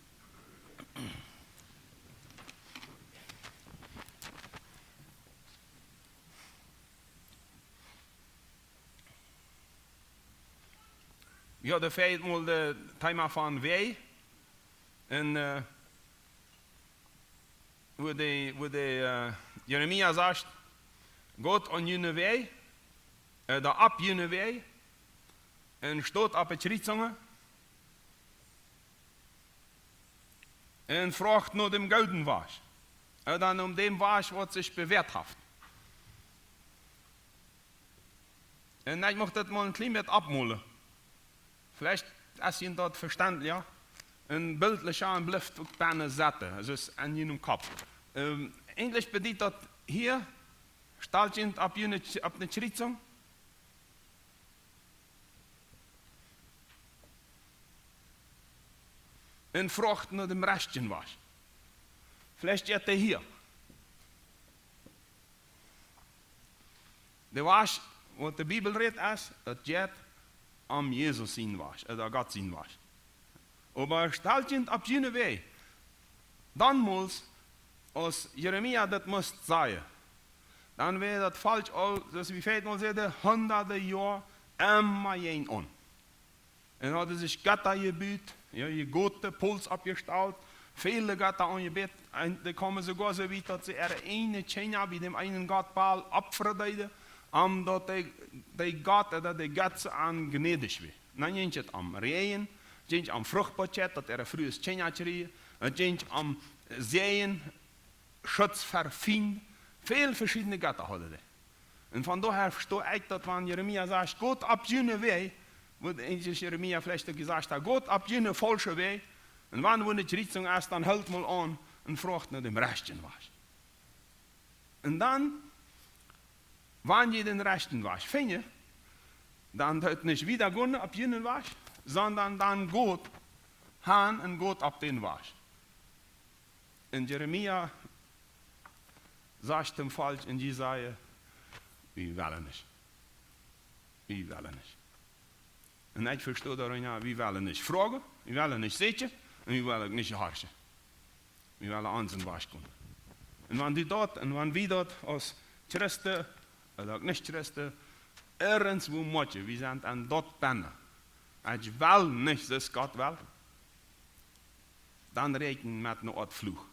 We hadden vijfmaal het thema van wij. En hoe de Jeremia zegt, God aan jullie wij, daar op jullie wij, en stoot op het rietsongen, en vraagt naar dem gouden was, en dan om dem was wat zich bewährt heeft. En ik mocht het maar een klein beetje abmolen. Vielleicht als je dat verstand, ja. Een beeld schauen blijft ook bijna zetten. Dus aan je kop. Eigentlich bedeutet dat hier, stelt je op de schritzung. En vraagt naar dem Restchen was. Vielleicht geht er hier. De was, wat de Bibel redt is, dat gaat om Jesus zien was, oder Gott zien was. Aber stellt je op jene weg. Dan moet, als Jeremia dat moest zeggen, dan wäre dat falsch al, dus wie feit mal zeggen, honderden jaar immer jeen on. En hadden zich Götter gebüht, ja, je gote Puls abgestellt, viele Götter angebet, en die kommen sogar so weit, dass sie ihre eine Tschenja wie dem einen Gottpaal abverdeiden, omdat die Gott oder die Götze an gnädig wird. Dan ging het am Regen, ging am Fruchtpakket, dat er frühes Tschenja kreeg, het ging am Seen, Schutz verfiend, veel verschiedene Götter hadden die. En van daher verstehe ich, dat wanneer Jeremia sagt, Gott ab jene Weg, wat Jeremia vielleicht gesagt hat, Gott ab jene falsche Weg, und wann die Ritzung ist, dann hält mal an und fragt nach dem Rechten was. Und dann, wann je den Rechten was finde, dann hört nicht wieder Gunne ab jenen was, sondern dann Gott, Han und Gott ab den was. Und Jeremia sagt dem falsch in Jesaja, wir wollen nicht. Wir wollen nicht. En ik versta daarin, ja, we willen niet vragen, we willen niet zitten en we willen niet harsen. We willen ons was doen. En wanneer we dat als Christen, of ook niet Christen, ergens wo moeten, we zijn aan dat pennen. Als je wel niet, dus God wel, dan reken met een art vloeg.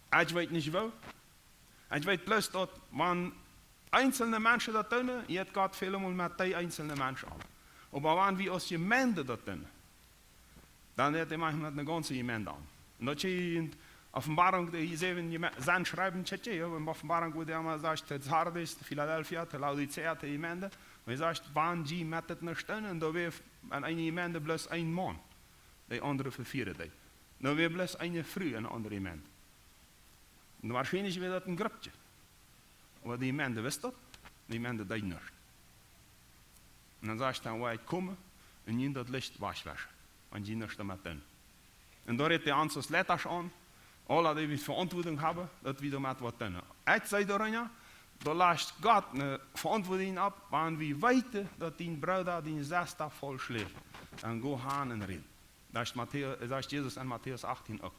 Als je het niet wil, als je weet plus dat man einzelne Menschen dat doen, je hebt Gott vielmal met die einzelne Menschen an. Aber wenn wir als Gemeinde dat doen, dann hat er manchmal eine ganze Gemeinde an. Und dat je in Offenbarung, die 7 zijn schreiben, in Offenbarung, wo der mal sagt, het Sardis, Philadelphia, de Laodicea, die Gemeinde, und er sagt, wann die met het nicht stehen, und da wäre an eine Gemeinde bloß ein Mann, die andere vervieren die. Da wäre bloß eine Früh, eine andere Gemeinde. Und wahrscheinlich wäre das ein Gruppchen. Aber die Gemeinde wist dat, die Gemeinde deed nichts. Und dann sagst du, dann, wo ich komme, und je dat Licht waschen, und je nichts damit tun. Und da redet der uns das Letters an, alle, die wir Verantwortung haben, dass wir damit was tun. Ich sage darin, ja, da lässt Gott eine Verantwortung ab, wenn wir weten, dass dein Bruder, dein Schwester falsch lebt. Dann geh hin und red. Das ist Jesus in Matthäus 18 auch.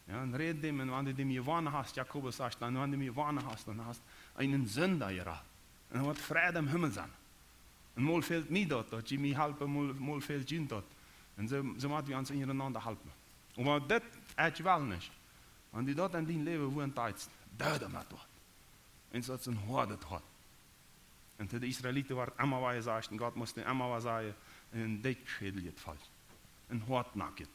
Ja, und red dem, und wenn du dem gewonnen hast, Jakobus sagt, dann, wenn du mir gewonnen hast, dann hast du einen Sünder gehabt. Und dann wird Friede im Himmel sein. Und mal fehlt mir dort, dass ich mir helfen, mal fehlt ihn dort. Und so müssen wir uns ineinander helfen. Aber das ist wel nicht. Wenn du dort in dein Leben wohnt, da damit dort. Und so ist ein Horde dort. Und die Israeliten waren immer was gesagt, und Gott musste immer was sagen, und das Schädel geht falsch. Ein Hort nackt.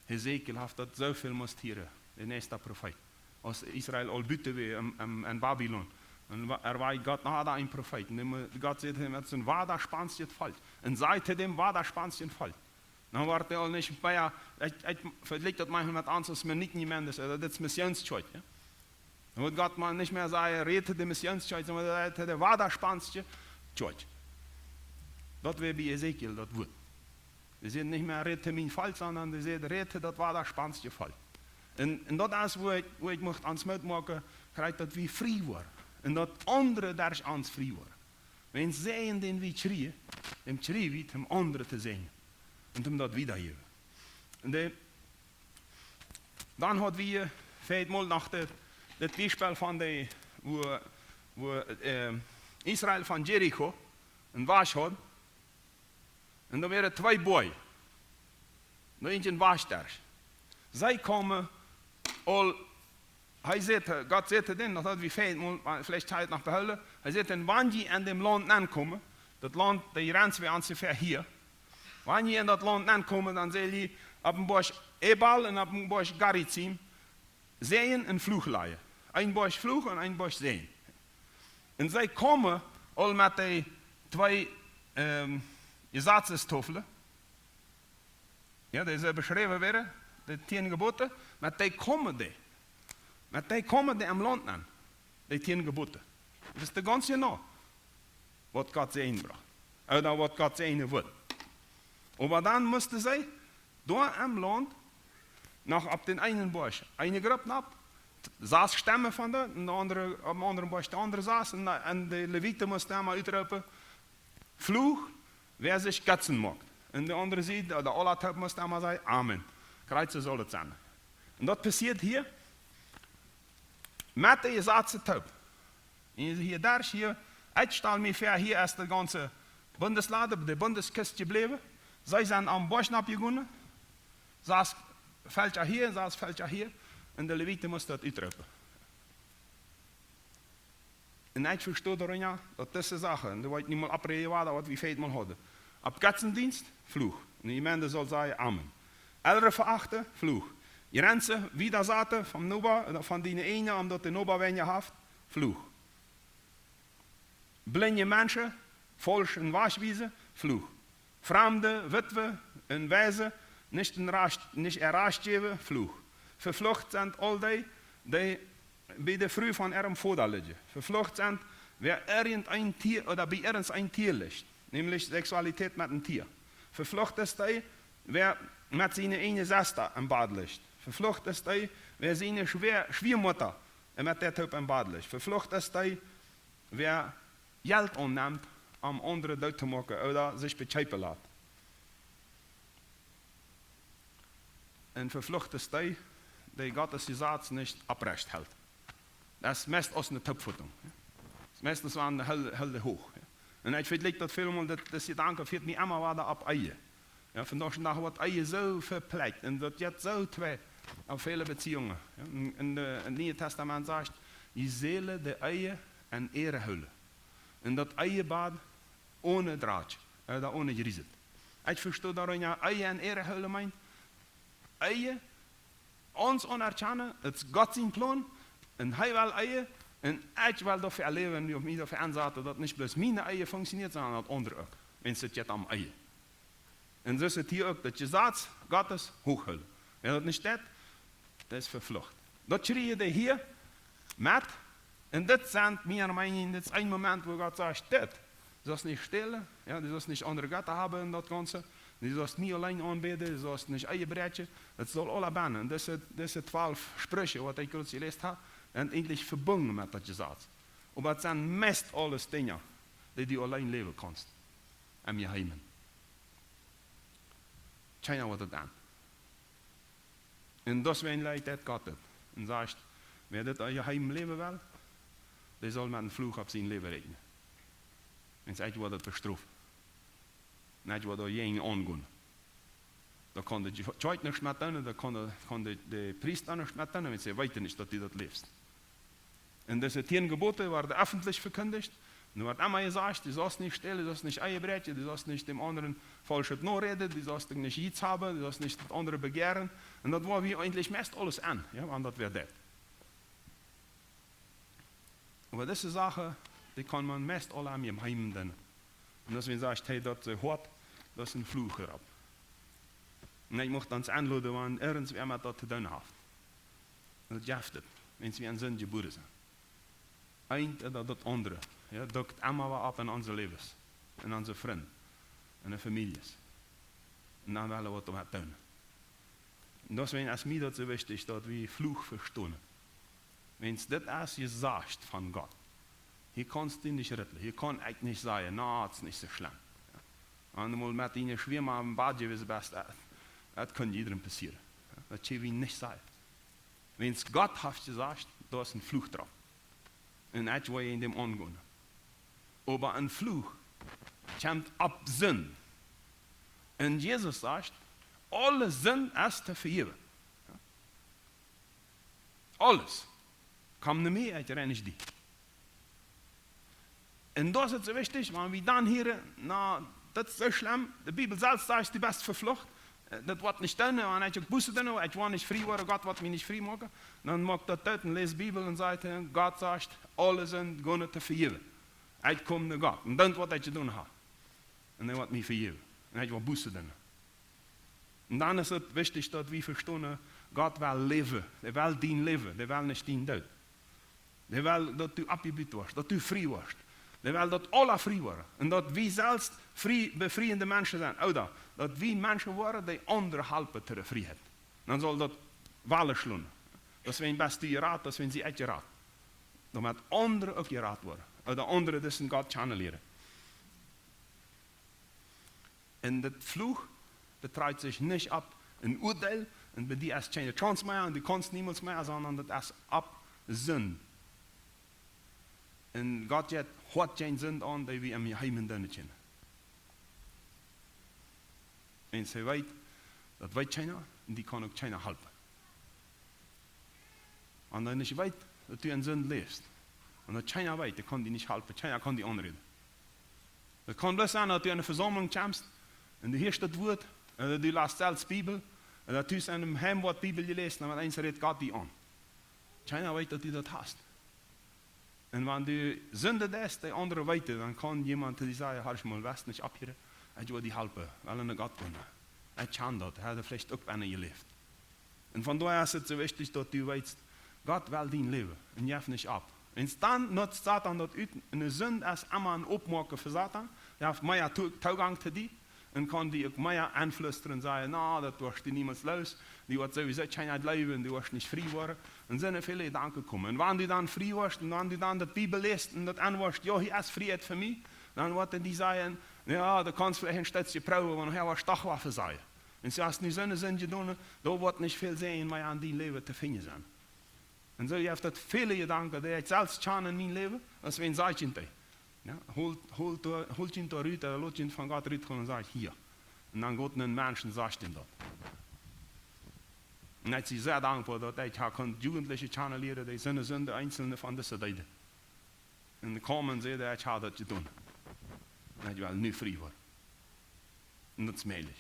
Hesekiel hat dat zoveel moest hier, de nächste Prophet. Als Israël al buiten weer in Babylon. En war Gott nada ein Prophet. En Gott zei hem, het is een waderspanstje valt. En zei te dem waderspanstje valt. Dan wordt hij al niet bij, ik vergelijk dat manchmal met ons, als men niet niemand is, dat is Missionstscheid. Ja? Dan wordt Gott maar niet meer zeggen, rede de Missionstscheid, maar de waderspanstje tscheid. Dat weer bij Hesekiel, dat woord. Die zeggen nicht mehr, rette mein Fall, sondern die sagen, rette, das war das spannendste Fall. Und das ist, wo ich möchte ans mitmachen, kriegt das wie frei war. Und das andere darf ans frei war. Wenn sie sehen, den wir schreien, dem schreien wir, dem anderen zu sehen. Und dem das wiedergeben. Und dann hat wir, vielleicht mal nach das Beispiel von der, wo Israel von Jericho ein Wasch hat. En dan waren 2 boys. Nog eentje was daar. Zij komen al, Gott zegt dan, dat we fijn, vielleicht tijd nog behouden. Hij zegt, en wanneer je in dem Land aankomen, dat land, die grens weer ongeveer hier. Wanneer je in dat land aankomen, dan zal je op een bos Ebal en op een bos Garizim zeeën en vloeg leiden. Een bos vloeg en een bos zeeën. Und sie kommen all mit den zwei Gesetzestaffeln, ja, die so beschrieben werden, die 10 Gebote, mit denen kommen die. Mit denen kommen die am Land an, die 10 Gebote. Das ist der ganze genau, was Gott sie einbracht. Oder was Gott sie ihnen will. Aber dann musste sie da am Land noch ab den einen Busch eine Gruppe ab, saß Stämme von da, und am anderen Busch der andere saß, und die Leviten mussten einmal ausrufen, Fluch, wer sich Götzen mag. Und der andere sieht, der Olatab muss einmal sagen, Amen. Kreuze soll es sein. Und das passiert hier mit der Gesetzestaub. Hier, da ist hier, Einstall mir fair, hier ist der ganze Bundeslade, die Bundeskiste geblieben. Sie sind am Busch abgegangen, saß Fälscher hier, saß Fälscher hier, und der Levite muss das ausrufen. Und ich verstehe darin ja, dass diese Sache, und da wollte ich nicht mal abreden, was wie viel man hatte. Ab Götzendienst, Fluch. Und die Gemeinde soll sagen, Amen. Ältere verachten, Fluch. Grenzen, Widersaten vom Noba, von die ene, omdat de Noba wenn je haft, Fluch. Blinde Menschen, falsch in Waschwiese, Fluch. Fremde, Witwe, in Weise, nicht errascht geben, Fluch. Verflucht sind all die bei der Früh von ihrem Vater liegen. Verflucht sind, wer irgendein Tier oder bei irgendein Tier liegt, nämlich Sexualität mit einem Tier. Verflucht ist die, wer mit seiner eigenen Schwester im Bad liegt. Verflucht ist die, wer seine Schwiegermutter mit der Typ im Bad liegt. Verflucht ist die, wer Geld annimmt, um andere Leute zu machen oder sich bescheipen lässt. Und verflucht ist die, die Gottes Gesetz nicht abrecht hält. Das ist meist aus einer Topfuttung. Das meiste war eine Hälfte hoch. Und ich finde, das viel das Gedanke führt mich immer weiter ab Eie. Ja, vandaag wordt Eie zo verpleegd en dat je zo twee auf viele Beziehungen. Ja, in het Nieuwe Testament sagt, die Seele der Eie en Ehre und das Eiebad ohne Draht, oder ohne Grieset. Ich verstehe darin ja, Eie en Ehre meint, Eie, uns unerkennen, het is Gott zijn plan, en hij wil Eie, en ich will dafür erleben, wie auf mich dafür ansatte, dass nicht bloß meine Eie funktioniert, sondern das andere auch, wenn es jetzt am Eie. Und so ist es hier auch, das Gesetz Gottes hochhüllen. Wenn das nicht steht, das ist verflucht. Das schreien die hier mit, und das sind meiner Meinung nach, das ist ein Moment, wo Gott sagt, das sollst nicht stehlen, ja, du sollst nicht andere Götter haben in das Ganze, du sollst nie allein anbeten, du sollst nicht Eiebrötchen, das soll alle bannen. Und das sind 12 Sprüche, was ich kurz gelesen habe, und endlich verbunden mit das Gesetz. Aber es sind meist alles Dinge, die du allein leben kannst, in je heimen. Keiner wat het aan. En dat is een leid dat Gott het. En zegt, wer dit in je heim leven wil, die zal met een vloeg op zijn leven rekenen. En zegt wat het bestraft. Niet wat er je aangaan. Dan kan de Joid niet meer doen, dan kan de priester niet meer doen, want ze weten niet dat hij dat leeft. En deze 10 Gebote werden öffentlich verkündigt. Nu wordt immer gesagt, du sollst nicht stehlen, du sollst nicht Eiebrötchen, du sollst nicht dem anderen falsch nachreden, du sollst nicht Jits haben, du sollst nicht das andere begehren. Und das war wie eigentlich meist alles an, ja, und das wäre das. Aber diese Sache, die kann man meist alle an ihrem Heim nennen. Und deswegen sagt, hey, das hört, das ist ein Fluch herab. Und ich möchte uns anladen, wenn irgendwer mit das zu tun hat. Und das jaftet, wenn sie ein Sinn geboren sind. Ein oder das andere. Ja, dukt immer was ab in onze levens, in onze vrienden, in de families. En dan willen we wat wat doen. En dat is mij dat zo wichtig, dat we Fluch verstehen. Wenn es das ist gesagt von Gott, hier kannst du nicht retten, hier kann ich nicht sagen, na, es ist nicht so schlimm. Ja. Und mal mit ihnen schwer mal im Bad gewesen bist, das kann jedem passieren. Ja. Das kann ich nicht sagen. Wenn es Gott hat gesagt, da ist ein Fluch drauf. Und ich will in dem angehen. Aber ein Fluch kommt ab Sinn. Und Jesus sagt, alle Sinn ist zu vergeben. Ja. Alles. Kommt nicht mehr, ich renne nicht die. Und das ist so wichtig, weil wir dann hier, na, das ist so schlimm, die Bibel selbst sagt, die beste Verflucht. Das wird nicht tun, und ich buße tun, ich will nicht frei werden, Gott wird mich nicht frei machen. Dann mag das tun, lese die Bibel und sagt, Gott sagt, alle sind gehen zu vergeben. Uitkom naar God. En dan wat je doen gaat. En dan wat mij voor jou. En hij wat boezen doen. En dan is het wichtig dat we verstaan, God wil leven. Hij wil dien leven. Hij wil niet dien dood. Hij wil dat u opgebied wordt. Dat u vrij wordt. Hij wil dat alle vrij worden. En dat we zelfs bevriende mensen zijn. Ouder, dat we mensen worden die anderen helpen ter vrijheid. Dan zal dat wel slaan. Dat is mijn beste je raad, dat is mijn uit je raad. Dan moet anderen ook je raad worden. Of de anderen dus in God channeleren. En dat vloeg betreit zich niet op een oordeel. En bij die is geen kans meer en die kans niemand meer, sondern dat is op zin. En God hat geen zin aan die we in je heimen doen kennen. En ze weet, dat weet China en die kan ook China helpen. En dan als je weet dat u in zin leeft. En dat China weet, dan kan die niet helpen. China kan die aanreden. Het kan best zijn dat u in een verzameling komt en u heerst het woord en dat u laat zelfs Bibel en dat u in hem wat Bibel je leest en wat eens redt God die aan. China weet dat u dat hast. En wanneer u zonde des, die andere weten, dan kan iemand die zegt, hartje mal west niet opgeren, en je wil die helpen, wel in de God kunnen. Hij kan dat, hij heeft vielleicht ook bijna je leeft. En vandaar is het zo wichtig dat u weet, God wil die leven, en je hebt niet op. En dan not Satan dat uit een zonde is allemaal een opmaken voor Satan, je hebt meer toegang te die, en kan die ook meer aanfluisteren en zeggen, nou, dat was die niemand los, die wordt sowieso geen leven, die wordt niet vrij worden. En zijn er vele gedanken komen. En wanneer du dan vrij wordt, en wanneer du dan de Bibel leest en dat antwoordt, ja, hier is vrijheid voor mij, dan wordt die zeggen, ja, da kannst vielleicht ein Städtchen brauchen, want hij was Stachwaffe sein. En zoals nu zo'n zin doen, daar wordt niet veel zijn meer aan die leven te vinden zijn. En zo heeft dat vele gedanken, die het zelfs kan in mijn leven, als we een zaadje te. Ja, holt je het eruit, en laat je het van God eruit gaan en zegt hier. En dan gaat een mens en zegt hem dat. En ik ben zeer dankbaar dat ik kan jugendliche channeleren, die zijn de einzelne van deze tijden. En dan komen en zeggen, ik ga dat je doen. En ik wil nu vrij worden. En dat is meilig.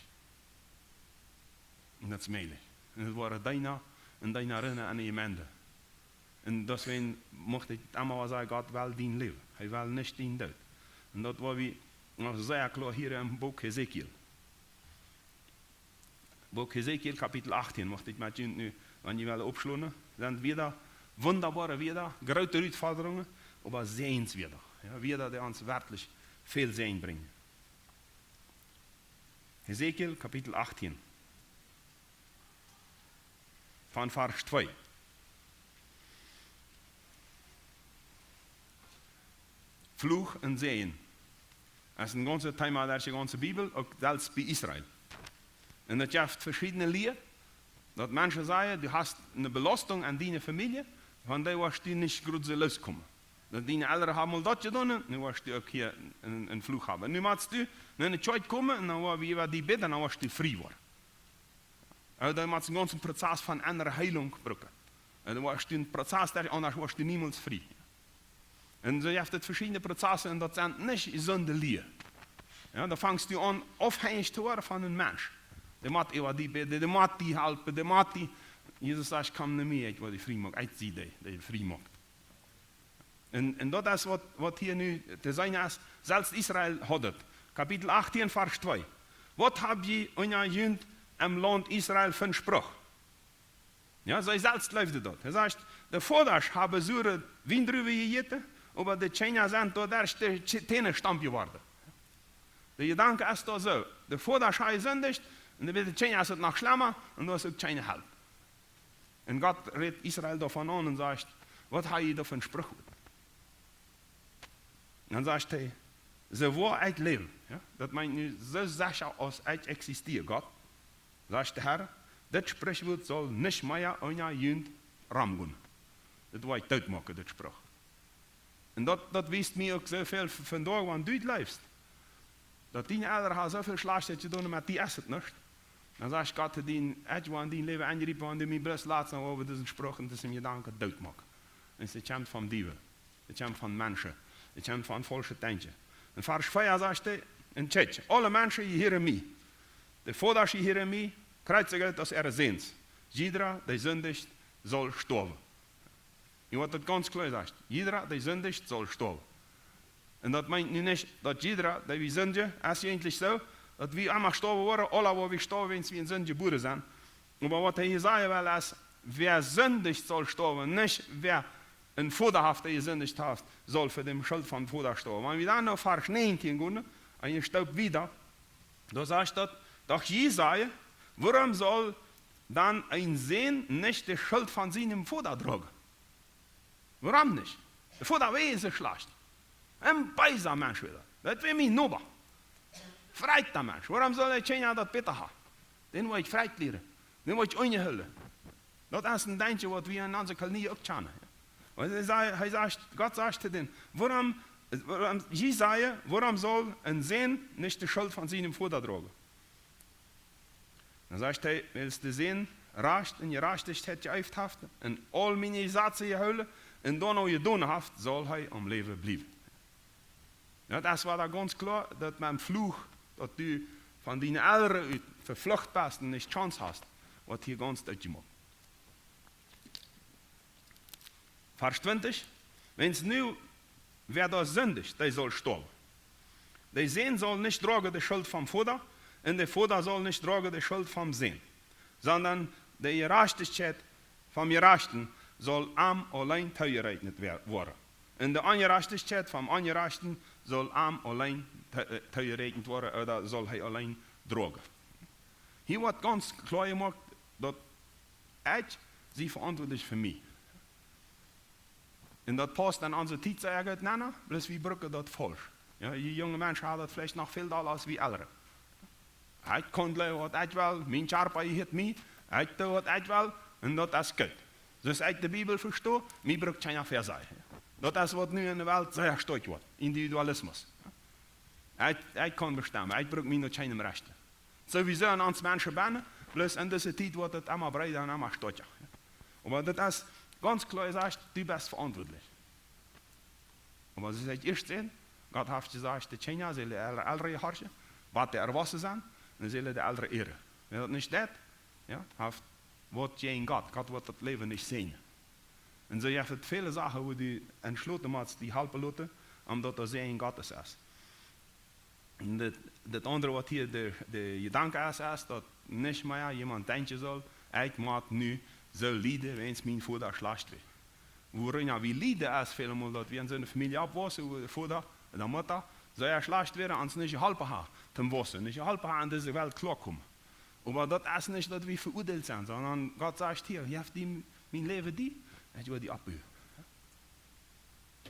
En dat is meilig. En het worden bijna en bijna rennen aan je mende. En deswegen mocht ik allemaal zeggen, God wil dien leven. Hij wil niet dien dood. En dat was we nog zeer klaar hier in het boek Hesekiel. Boek Hesekiel, kapitel 18, mocht ik met je nu, wanneer je wil opslaan, zijn weer wunderbare weer, grote uitforderungen, maar zijns weer. Ja, weer die ons werkelijk veel zijn brengen. Hesekiel, kapitel 18. Van vers 2. Fluch en Segen. Dat is een ganze Thema der ganze Bibel, ook zelfs bij Israël. En dat heeft verschillende leer. Dat mensen zeggen, du hast eine Belastung an deine Familie, van die was du nicht gut so loskommen. Dat deine Eltern haben mal dat gedaan, nu was du ook hier een Fluch hebben. Nu moet du naar een tijd komen en dan wie we die bidden, dan was du vrij worden. En dan moet je een ganze proces van andere heilung gebruiken. En dan was du een proces, anders was du niemals vrij. En zo heeft het verschillende processen en dat zijn niet zonder leer. Ja, dan vangst du aan afhängig te worden van een mens. De moet eeuwig die bidden, de moet die helpen, de moet die... Jezus zegt, kom naar mij, ik wil die vrij maken. Ik zie die je vrij maakt. En dat is wat hier nu te zijn is. Zelfs Israël had het. Kapitel 18, vers 2. Wat heb je in je jeugd im land Israël versprochen? Ja, zij zelfs leefde dat. Hij zegt, de vaders hebben zure windruwe gegeten, maar de China zijn tot daar tenen stamp geworden. De gedanke is toch zo. De vaders hebben gezondigd, en dan de China is het nog schlimmer, en dan is ook China help. En God redt Israël daarvan aan en zegt, wat heb je daarvan versprochen? En dan zegt hij, ze waar uit leven. Ja? Dat meint nu zo zeker als uit existeert, God. Zegt de Herr, dit spreekwoord zal niet meer in je jeugd rammen. Dat wil ik uitmaken, dit spreek. En dat wist mij ook zoveel vandaag, want du het leefst. Dat die ouderen gaan zoveel slecht doen, maar die is het niet. Dan zegt God, die leven aangeriepen, want die mij best laat zijn over deze gesproken, dat ze je gedanken doodmaken. En het komt van dieven, het komt van mensen, het komt van volse tentje. En vers 4 zegt hij, en tjetje, alle mensen hier in mij, de vaders hier in mij, krijgt zich uit als ziens. Iedere die zondigt, zal sterven. Je wordt het ganz klar zegt, iedere die zondigt, zal sterven. Und das meint nicht, dass jeder, der wir Sünde, ist eigentlich so, dass wir einmal gestorben wurden, alle, wo wir gestorben sind, wie in Sünde geboren sind. Aber was er hier sagen will, ist, wer sündigt, soll sterben, nicht wer ein Vaterhafter gesündigt hat, soll für den Schuld von Vater sterben. Wenn wir dann noch Vers 19 gehen, und ihr stirbt wieder, da sagt das, doch Jesaja, warum soll dann ein Sohn nicht die Schuld von seinem Vater tragen? Warum nicht? Der Vater weiß es schlecht. Ein beiser Mensch wieder. Das will mich nur. Freiter Mensch. Warum soll der Tjener das bitte haben? Den will ich freit leren. Den will ich unhüllen. Das ist ein Deintje, was wir in unserer Kolonie auch kennen. Gott sagt zu denen, Jesaja, warum soll ein Sohn nicht die Schuld von seinem Vater tragen? Dann sagt er, wenn es der Sohn racht und Gerechtigkeit geübt hat, und all meine Sätze gehüllen, und dann auch getan hat, soll er am Leben bleiben. Ja, das war da ganz klar, dass man Fluch, dass du von deinen Eltern verflucht bist und nicht Chance hast, was hier ganz deutlich macht. Vers 20, wenn es nu, wer das sündigt, der soll sterben. Der Sohn soll nicht tragen die Schuld vom Vater, und der Vater soll nicht tragen die Schuld vom Sohn, sondern die Gerechtigkeit vom Gerechten soll am allein zugerechnet werden. Und die Ungerechtigkeit vom Ungerechten soll am allein zugerechnet werden, oder soll er allein tragen. Hier wird ganz klar gemacht, dass sie verantwortlich für mich. Und das passt an unsere Zeit sehr gut nennen, bloß wir brücken das falsch. Ja, die junge Menschen haben das vielleicht noch viel da als wie ältere. Ich kann was ich will, mein Arbeit hat mich, ich tue was ich will, und das ist gut. So ist die Bibel verstehe, mir braucht keine Vers sein. Das ist, was nu in der Welt sehr stark wird, Individualismus. Ich kann bestimmen, ich brauche mir noch keine Rechte. Sowieso an uns Menschen bannen, bloß in dieser Zeit wird das immer breiter und immer stärker. Aber das ist ganz klar gesagt, du bist verantwortlich. Aber sie sagt erst sehen, Gott hat gesagt, die Kinder sollen ältere herrschen, was die erwachsen sind, und sollen die ältere ehren. Wenn das nicht das, ja, wird gegen Gott. Gott wird das Leben nicht sehen. Und so gibt es viele Sachen, wo die entschlossen musst, die halbe Leute, omdat das Sehen Gottes ist. Und das andere, was hier der Gedanke ist, dass nicht mehr jemand denken soll, ich muss nu so leiden, wenn es mein Vater schlecht wird. Worin wir leiden ist vielmal, dass wir in so einer Familie abwachsen, wo der Vater und die Mutter so schlecht werden, als nicht geholfen haben, zum Wassen, nicht geholfen haben, in diese Welt klarkommen. Aber das ist nicht, dass wir verurteilt sind, sondern Gott sagt hier, ihr habt mein Leben die, ich will die abhören.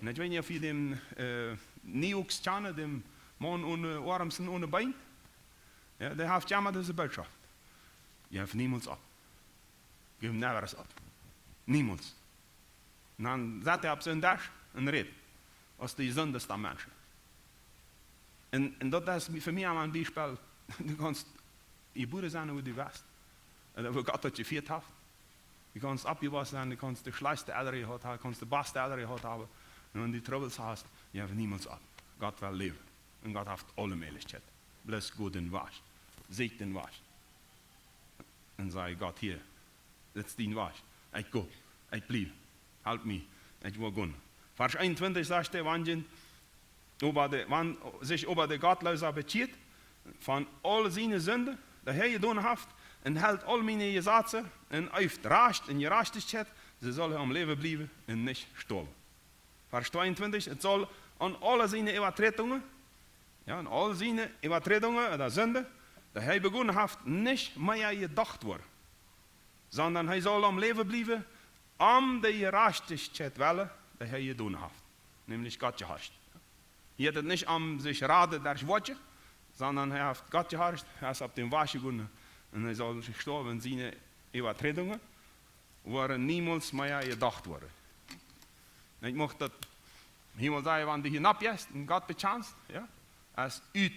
Und ich weiß nicht, ob ihr den Neox kennen, dem Mann ohne Armsen, ohne Bein, ja, der hat ja mal diese Botschaft. Ihr habt niemals ab. Gib ihm never ab. Niemals. Und dann sagt er auf seinen Dash und redet, als die sündigste Menschen. Und das ist für mich auch ein Beispiel, du kannst geboren sein, wo du warst. Oder wo Gott dich geführt hat. Du kannst abgewaschen sein, du kannst die schlechteste Eltern gehabt haben, du kannst die beste Eltern gehabt haben. Und wenn du Troubles hast, je hebt niemals ab. Gott will leben. Und Gott hat alle Möglichkeiten. Bless gut und wasch. Seht den wasch. Und sag Gott hier, das ist dein wasch. Ich gehe, ich bleibe. Halt mich, ich will gehen. Vers 21 sagt er, wenn sich über die Gottloser bezieht, von all seinen Sünden, der Herr getan hat, und hält all meine Gesetze und auf Recht und Gerechtigkeit, sie soll am Leben bleiben und nicht sterben. Vers 22, es soll an alle seine Übertretungen, ja, an all seine Übertretungen oder Sünden, der Herr begonnen hat, nicht mehr gedacht worden, sondern er soll am Leben bleiben, die Gerechtigkeit willen, der Herr getan hat, nämlich Gott geherrscht. Hier hat es nicht sich raden durch Worte, sondern er hat Gott geherrscht, er ist auf dem Wasch gegangen und er soll sich sterben, seine Übertretungen waren niemals mehr gedacht worden. Ich möchte das Himmel sagen, wenn du hier abgehst und Gott beschanzt, ja, als üt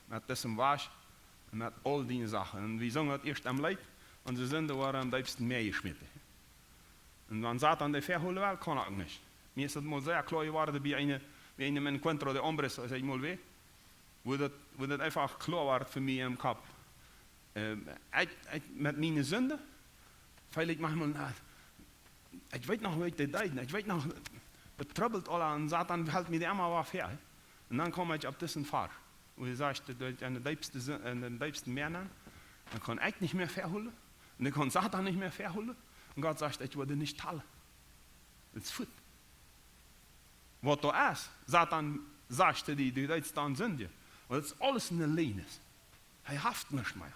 mit diesem Wasch und mit all diesen Sachen. Und wir sagen das erst am Leid und die Sünden waren am liebsten mehr geschmitten. Und wenn Satan die verholen will, kann er auch nicht. Mir ist das mal sehr klar geworden, wie einem Encuentro de Hombres, als ich mal weiß, wo das einfach klar war für mich im Kopf. Mit meinen Sünden, weil ich manchmal, ich weiß noch, wie ich das deuten, ich weiß noch, das troubles alle und Satan hält mir immer was her. Und dann komme ich auf diesen Fall, wo ich sage, an den diebsten Männern, dann kann ich nicht mehr verholen, und dann kann Satan nicht mehr verholen, und Gott sagt, ich würde nicht teilen. Das ist gut. Was da ist, Satan sagt, die jetzt dann sind, weil das alles eine Lehne ist. Er haft nicht mehr.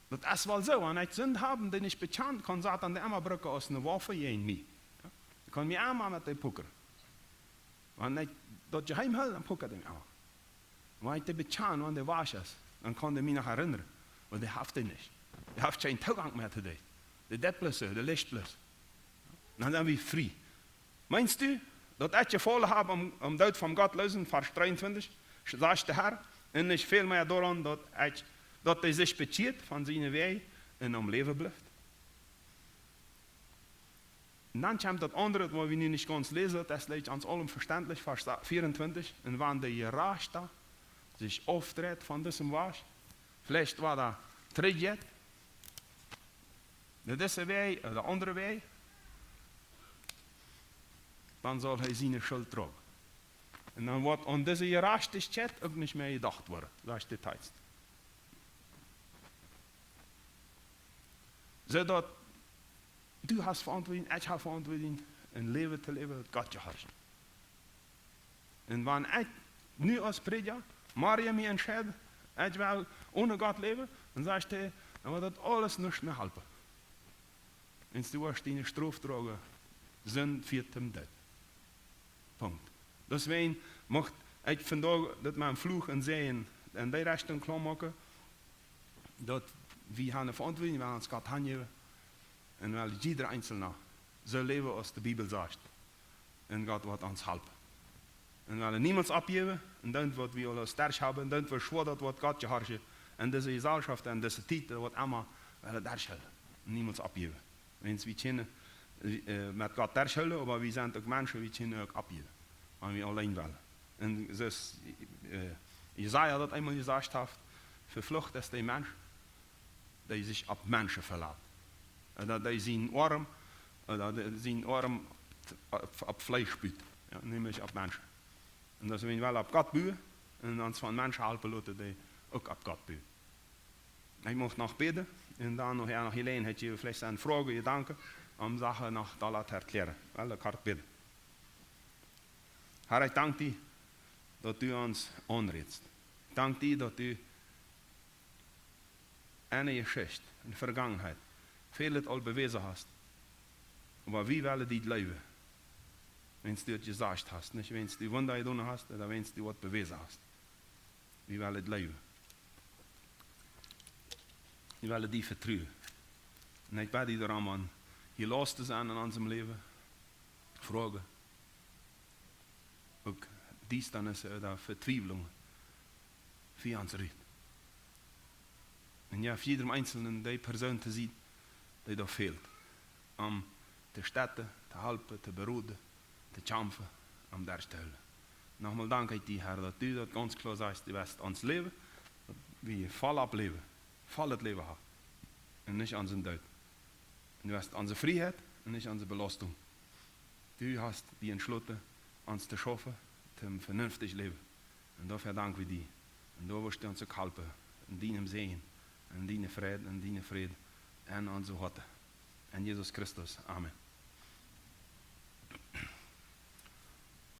Das ist wohl so, wenn ich Sünde habe, die nicht bekannt, kann Satan die immer brücken aus einer Waffe gegen mich. Ich kann mich einmal mit dem puckern. Wenn ich dort geheim hält, dann puckert er mich auch. Wenn ich die bekannt, wenn der wasch ist, dann kann er mich noch erinnern. Aber der haft ihn nicht. Der hat keinen Zugang mehr zu dem. Der Deadblisse, der Lichtblisse. Dann sind wir frei. Meinst du, dass ich gefolgt habe, um Deut von Gott lösen, Vers 23, sagt der Herr, und nicht viel mehr daran, dass er sich bezieht von seinen Wegen und am Leben bleibt. Und dann kommt das andere, was wir nicht ganz lesen, das ist uns allem verständlich, Vers 24, und wenn der Gerachter sich auftritt von diesem Wasch, vielleicht war da Tritt, dieser Weg oder der andere Weg, dann soll er seine Schuld tragen. Und dann wird an diese Gerechtigkeit auch nicht mehr gedacht worden. Das ist der Text. Zodat du hast Verantwortung, ich habe Verantwortung, ein Leben zu leben, das Gott gehorcht. Und wenn ich nu als Prediger, Maria mich entscheide, ich will ohne Gott leben, dann sagt er, dann wird das alles nicht mehr helfen. Und du wirst deine Strafe tragen, Sünde führt dem Tod. Punkt. Deswegen möchte ich vandaag dat mijn vloeg en zeeën in die richting klaarmaken. Dat we gaan een verantwoording, we gaan ons Gott handgeven. En wel jeder Einzelne zo leven als de Bibel zegt. En Gott wird ons helpen. En we willen niemand abgeven. En dan wat we al sterk hebben. En dan verschworen dat wat Gott geharschen. En deze gezelschap en deze tijd wat allemaal willen derschellen. Niemand abgeven. Wens we kennen met Gott derschellen, aber we zijn ook mensen die kennen ook abgeven. En we alleen willen. En dus Jesaja dat eenmaal gezegd heeft, vervlucht is die mens die zich op mensen verlaat. Dat hij zijn arm op vlees spuit, ja, nämlich op mensen. En dat we wel op God buwen en ons van mensen helpen laten die ook op God buwen. Ik mocht nog bidden en dan nog Helene had je vielleicht een vraag gedanken om Sachen nog te laten erklären. Wel, ik ga bidden. Herr, ik dank u dat u ons aanreedst. Ik dank u dat u eine Geschichte, eine Vergangenheit, vieles al bewezen hast. Aber wie willen die leven? Wenn du het gesagt hast, nicht wenn du Wunder getan hast, oder wenn du was bewezen hast. Wie willen het leven? Wir willen die vertrauen. Und ich bitte dich darum, an hier los zu sein in unserem Leben, Fragen, auch Distanzen oder Verzweiflungen für uns redet. Und ja, für jedem Einzelnen die Person zu sehen, die da fehlt, um die Städte zu helfen, zu beruhigen, zu kämpfen, um das zu helfen. Nochmal danke ich dir, Herr, dass du das ganz klar sagst, du wirst uns leben, dass wir voll ableben, volles Leben haben und nicht unseren Tod. Und du hast unsere Freiheit und nicht unsere Belastung. Du hast die entschlossen, uns zu schaffen, zum vernünftigen Leben. Und dafür danken wir dir. Und da wirst du uns auch helfen, in deinem Segen, in deinem Frieden, und unser Gott. In Jesus Christus. Amen.